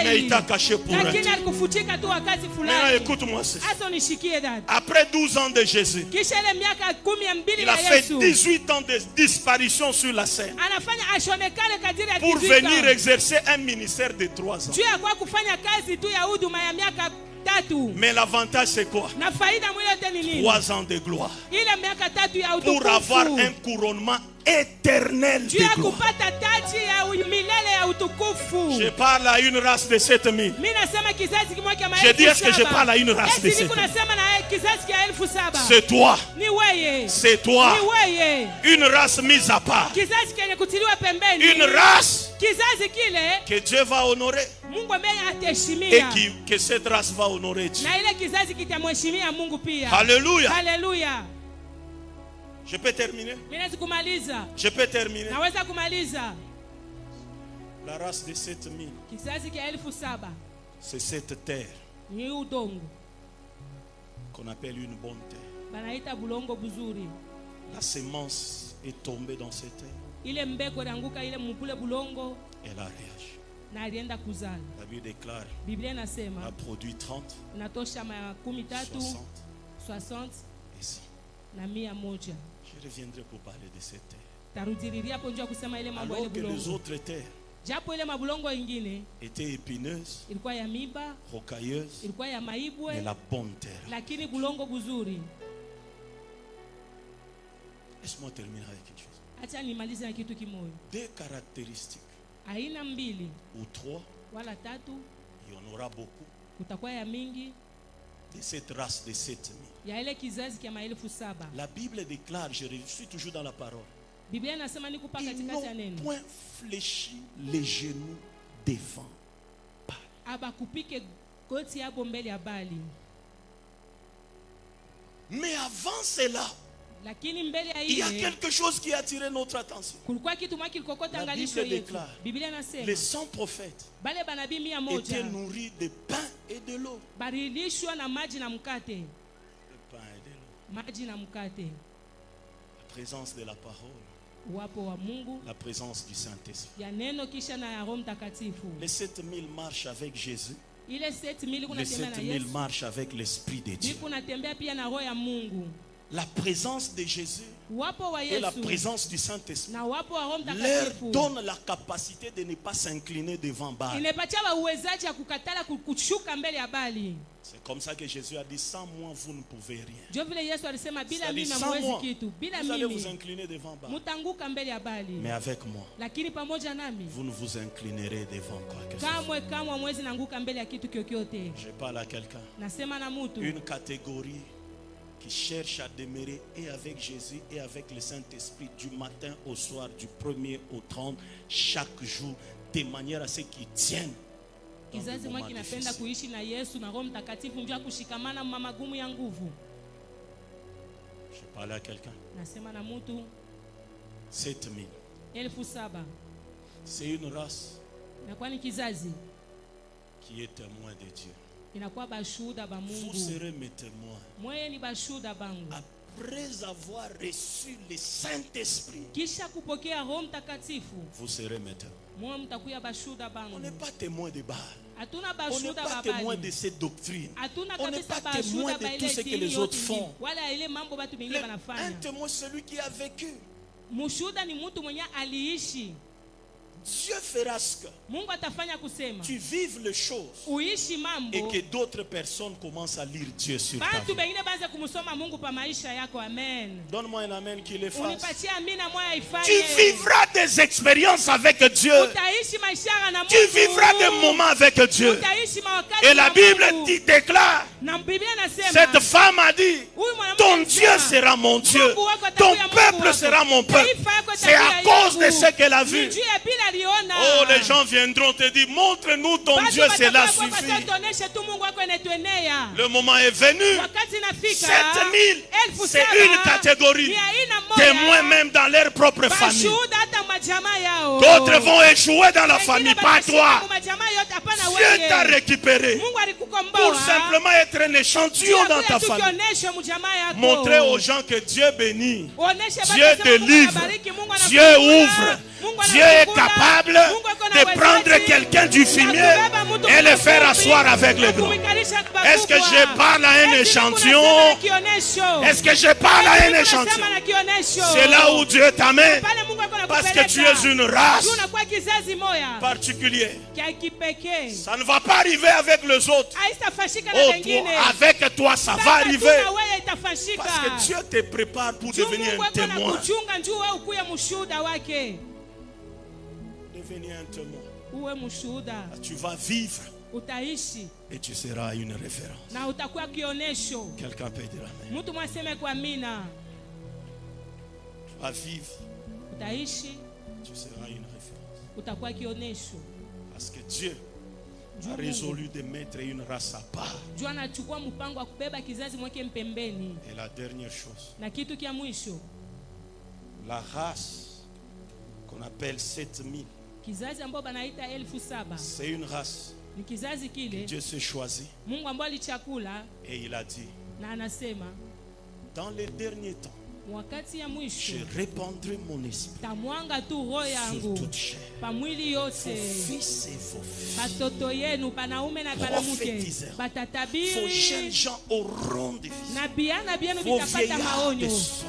mais il t'a caché pour un temps. Maintenant écoute-moi ça. Après 12 ans de Jésus, il a fait 18 ans de disparition sur la scène pour venir exercer un ministère de 3 ans. Mais l'avantage c'est quoi? 3 ans de gloire pour avoir un couronnement éternel de gloire. Je parle à une race de 7000. Je dis, est-ce que je parle à une race de 7000? C'est toi. C'est toi. Une race mise à part. Une race que Dieu va honorer. Et que cette race va honorer Dieu. Alléluia. Je peux terminer? Je peux terminer. La race de 7000, c'est cette terre qu'on appelle une bonne terre. La semence est tombée dans cette terre. Elle a réagi. na alienda kuzala. La Bible déclare, Biblia a inasema produit 30, inatosha 60 60 et 100. na 100. Je reviendrai pour parler de cette terre. Tarudiliria hapo njoo kusema ile mambo ile Alors que les bulongo. autres terres Japo ile mabulongo ingine étaient épineuses, ilikuwa ya miba, rocailleuses, ilikuwa ya mais maibwe, la bonne terre. lakini bulongo buzuri. Laisse-moi terminer avec quelque chose. Acha nimalize na kitu kimoja. Deux caractéristiques, Aina mbili ou 3, wala tatu, il y en aura beaucoup, kutakuwa ya mingi de cette race de 7000. ya ile kizazi kia 7,000. La Bible déclare, je suis toujours dans la parole, Biblia inasema niko pa ils katikati ya n'ont neno. point fléchi les genoux devant Baal. Aba kupike goti yabo mbele ya Bali. Mais avant cela, Lakini mbele ya il y a ile quelque chose qui a attiré notre attention. kulikuwa kitu mwaki kilikokota La angalisho Bible yetu. déclare, Biblia inasema les 100 prophètes bale banabii étaient 100 nourris de pain et de l'eau. barilishwa na maji na mkate. De pain et de l'eau. Maji na mkate. La présence de la parole, Uwapo wa Mungu, la présence du Saint-Esprit. ya neno kisha na ya Roho Mtakatifu. Les 7000 marchent avec Jésus. Ile 7000 kuna Les tembea na 7000 Yesu. marchent avec l'Esprit de Dieu. Kuna tembea pia na Roho ya Mungu. La présence de Jésus Wapo wa et la Yesu présence du Saint-Esprit na wapo wa Roho leur Mtakatifu. donne la capacité de ne pas s'incliner devant Baal. Inepatia wa uwezaji ya kukatala kushuka mbele ya Bali. C'est comme ça que Jésus a dit, sans moi vous ne pouvez rien. Jo vile Yesu alisema bila C'est-à-dire, mimi sans hamwezi moi, kitu. Bila vous allez vous mimi incliner devant Baal. mutanguka mbele ya Bali. Mais avec moi, Lakini pamoja nami vous ne vous inclinerez devant quoi que ce soit. kamwe hamwezi nanguka mbele ya kitu kyokyote. Je parle à quelqu'un. Nasema na mutu. Une catégorie qui cherche à demeurer et avec Jésus et avec le Saint-Esprit du matin au soir, du 1er au 30, chaque jour, de manière à ce qu'ils tiennent. dans le Kizazi mwa moment kinapenda difficile. kuishi na Yesu na Roho Mtakatifu njoo kushikamana mamagumu ya nguvu. Je parle à quelqu'un. Nasema na mutu 7000. 7,000. C'est une race Inakuwa ni kizazi qui est témoin de Dieu. inakuwa bashuhuda ba Vous Mungu. serez mes témoins. Mweye ni bashuhuda bangu. Après avoir reçu le Saint-Esprit, Kisha kupokea Roho Mtakatifu, vous serez mes témoins. mwe mtakuya bashuhuda On bangu. n'est pas témoin de Baal. Hatuna On n'est bashuhuda pas ba témoin Bali. de cette doctrine. Hatuna On n'est kabisa pas témoin bashuhuda ba de tout ile ce que dini les autres yote font. ingine. Wala ile mambo batu bengine Un banafanya. témoin, c'est celui qui a vécu. Mushuhuda ni mtu mwenye aliishi. Dieu fera ce que Mungu atafanya kusema tu vives les choses uishi mambo et que d'autres personnes commencent à lire Dieu sur ta batu vie. bengine banze kumsoma Mungu pa maisha yako. Amen. Donne-moi un amen qui le fasse. Unipatie amina moya ifanye. Tu vivras des expériences avec Dieu. Utaishi maisha na Mungu. Tu vivras des moments avec Dieu. Utaishi mawakati Et la na Bible Mungu. déclare, Na Biblia inasema cette femme a dit, huyu mwanamke ton alisema, Dieu sera mon Dieu, Mungu wako ton atakuwa Mungu peuple wako. sera mon peuple. Taifa yako C'est à atakuwa cause de yangu. ce qu'elle a vu. Ni juu ya bila aliona. Oh, les gens viendront te dire, montre-nous ton Batu Dieu, cela watakuwa kwa suffit. tuoneshe tu Mungu wako inatuenea. Le moment est venu. Wakati nafika 7000, 7,000 c'est une catégorie. ni aina moja. Témoins même dans leur propre famille. Bashuhuda hata majamaa yao. D'autres vont échouer dans la Wengine famille, pas batashinda toi. kwa majamaa yote, hapana Dieu wewe. t'a récupéré Mungu alikukomboa. pour simplement être un échantillon dans ta famille. Tukionyesha mjamaa yako. Montrer aux gens que Dieu bénit, Oneshe basi Dieu sema Mungu délivre, anabariki, Mungu anafungua, Dieu ouvre, Mungu Dieu est anafungua, capable Mungu ako na de uwezaji prendre quelqu'un du ya fumier kubeba mtu et le kwa faire vumbi, asseoir avec na les grands. kumwikalisha kwa Est-ce que kubwa. je parle à un Eti échantillon? kuna sema na kionesho. Est-ce que je parle à un Eti kuna échantillon? sema na kionesho. C'est là où Dieu t'amène. Pale Mungu ako na Parce que kupeleka. tu es une race Tu unakuwa kizazi moya particulière. kia kipekee. Ça ne va pas arriver avec les autres. Haitafashika na Oh, wengine. toi, avec toi, ça va Sasa tu arriver. na wewe itafashika. Parce que Dieu te prépare pour Juu devenir Mungu un ako na témoin. kuchunga njoo wewe ukuye mshuhuda wake. Devenir un témoin. Uwe mshuhuda. Tu vas vivre Utaishi et tu seras une référence. na utakuwa kionesho. Quelqu'un peut dire amen. Mtu mwaseme kwa mina. Tu vas vivre, Utaishi, tu seras une référence. utakuwa kionesho. Parce que Dieu Juu a Mungu, résolu de mettre une race à part. juu anachukua mpango wa kubeba kizazi mwake mpembeni. Et la dernière chose, Na kitu kia mwisho, la race qu'on appelle 7000, kizazi ambao banaita 7,000 c'est une race ni kizazi que kile Dieu s'est choisi Mungu ambao alichakula et il a dit, na anasema dans les derniers temps, je répandrai mon esprit tamwanga tu roho sur yangu toute chair. pamwili Vos yote. fils et vos filles, Batoto yenu banaume na banamuke prophétiseurs. Vos batatabiri jeunes gens auront des visions. na biana byenu Vos bitapata vieillards maonyo des songes.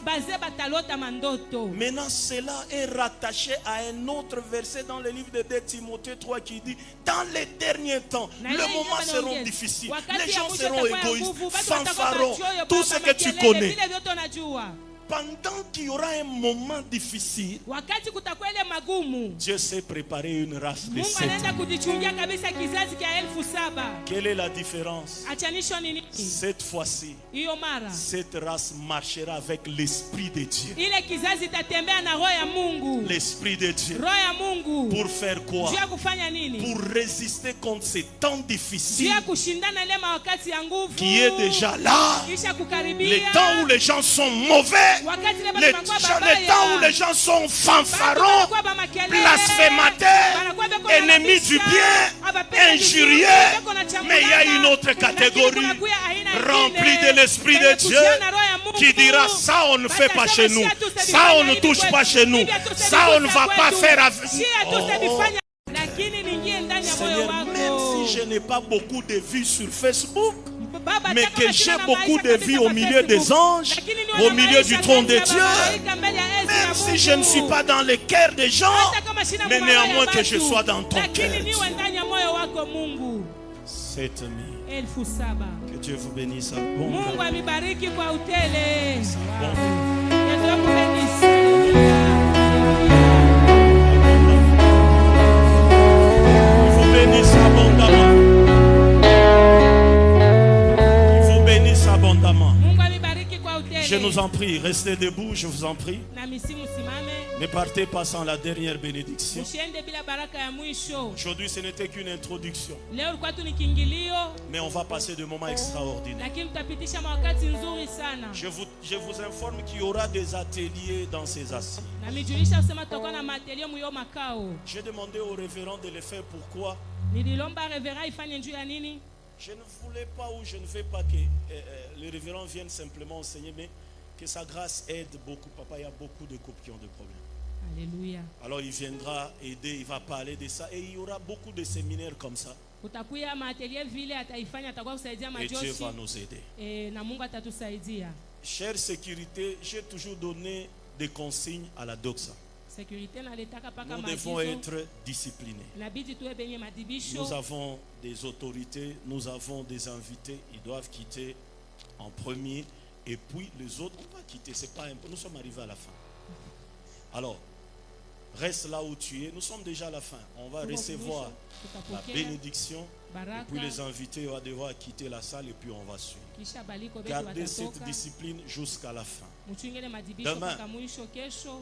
baze batalota mandoto. Maintenant, cela est rattaché à un autre verset dans le livre de 2 Timothée 3 qui dit: dans les derniers temps, Na les ile moments ingine seront banaongeza. difficiles, Wakati les ya gens mwisho seront itakuwa ya égoïstes, nguvu, watu watakuwa fanfarons, machoyo, tout baba ce que tu makelele, connais. vile vyote unajua. Pendant qu'il y aura un moment difficile, Wakati kutakuwa ile magumu, Dieu sait préparer une race de Mungu 7 anaenda ans. kujichungia kabisa kizazi kia 7,000. Quelle est la différence? Achanisho ni nini? Cette fois-ci, Hiyo mara cette race marchera avec l'Esprit de Dieu. ile kizazi itatembea na roho ya Mungu. L'Esprit de Dieu. Roho ya Mungu. Pour faire quoi? Juu ya kufanya nini? Pour résister contre ces temps Juu difficiles ya kushindana ile wakati ya nguvu. qui est déjà là. Kisha kukaribia. Les temps où les gens sont mauvais, Wakati ile les banakuwa babaya. temps où les gens sont fanfarons, blasphémateurs, ennemis du bien, injurieux. Mais il y a une autre catégorie remplie de l'Esprit de Dieu qui dira: ça on ne fait pas chez nous, ça on ne touche pas chez nous, ça on ne va pas faire avec nous. Seigneur, même si je n'ai pas beaucoup de vues sur Facebook, mais que j'ai beaucoup de vues au milieu des anges, au milieu du trône de Dieu, même si je ne suis pas dans le cœur des gens, mais néanmoins que je sois dans ton cœur. 7 000. Que Dieu vous bénisse. Bon, Mungu amibariki kwa utele. bon. Yesu akubariki. Il vous bénisse abondamment. Il vous bénisse abondamment. Mungu amibariki kwa utele. Je nous en prie, restez debout, je vous en prie. Na misimu simame. Ne partez pas sans la dernière bénédiction. Usiende bila baraka ya mwisho. Aujourd'hui, ce n'était qu'une introduction. Leo ulikuwa tu ni kiingilio, Mais on va passer de moments extraordinaires. lakini tutapitisha wakati nzuri sana. Je vous informe qu'il y aura des ateliers dans ces assises. Na mijulisha kusema tutakuwa na material mwiyo makao. J'ai demandé au révérend de le faire. Pourquoi? Nililomba revera ifanye njuu ya nini? Je ne voulais pas ou je ne veux pas que le révérend vienne simplement enseigner, mais que sa grâce aide beaucoup. Papa, il y a beaucoup de couples qui ont des problèmes. Alléluia. Alors il viendra aider, il va parler de ça. Et il y aura beaucoup de séminaires comme ça. Kutakuya material vile ataifanya, atakuwa kusaidia Et Dieu majoshi. va nous aider. Na Mungu atatusaidia. Chère sécurité, j'ai toujours donné des consignes à la doxa. Sécurité na letaka paka Nous devons maagizo. être disciplinés. Inabidi tuwe benye madibisho. Nous avons des autorités, nous avons des invités. Ils doivent quitter en premier. Et puis les autres, on va quitter. C'est pas nous sommes arrivés à la fin. Alors, reste là où tu es. Nous sommes déjà à la fin. On va recevoir la bénédiction. Et puis les invités vont devoir quitter la salle et puis on va suivre. Gardez cette discipline jusqu'à la fin. Demain,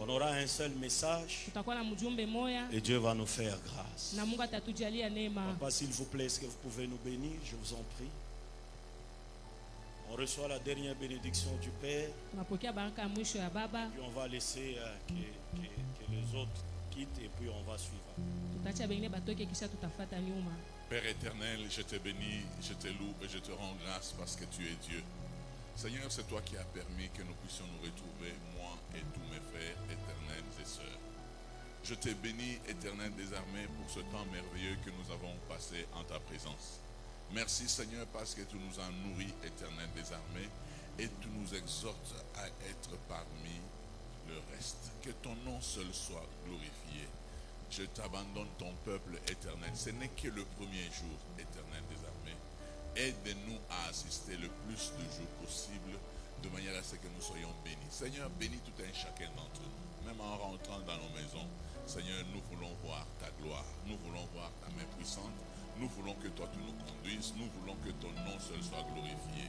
on aura un seul message et Dieu va nous faire grâce. Papa, s'il vous plaît, est-ce que vous pouvez nous bénir? Je vous en prie. On reçoit la dernière bénédiction du Père. Puis on va laisser que les autres quittent et puis on va suivre. Père éternel, je te bénis, je te loue et je te rends grâce parce que tu es Dieu. Seigneur, c'est toi qui as permis que nous puissions nous retrouver, moi et tous mes frères éternels et sœurs. Je te bénis, éternel des armées, pour ce temps merveilleux que nous avons passé en ta présence. Merci Seigneur parce que tu nous as nourris, éternel des armées, et tu nous exhortes à être parmi le reste. Que ton nom seul soit glorifié. Je t'abandonne ton peuple éternel. Ce n'est que le premier jour, éternel des armées. Aide-nous à assister le plus de jours possible, de manière à ce que nous soyons bénis. Seigneur, bénis tout un chacun d'entre nous. Même en rentrant dans nos maisons, Seigneur, nous voulons voir ta gloire. Nous voulons voir ta main puissante. Nous voulons que toi tu nous conduises. Nous voulons que ton nom seul soit glorifié.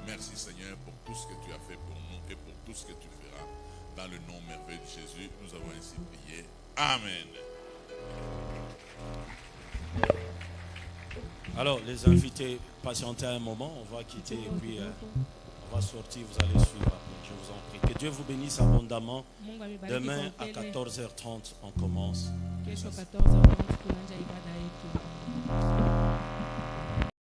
Merci Seigneur pour tout ce que tu as fait pour nous et pour tout ce que tu feras. Dans le nom merveilleux de Jésus, nous avons ainsi prié. Amen. Alors les invités, patientez un moment, on va quitter et puis on va sortir, vous allez suivre après, je vous en prie. Que Dieu vous bénisse abondamment. Demain à 14h30 on commence. Kesho 14h30 tunaanza ibada yetu.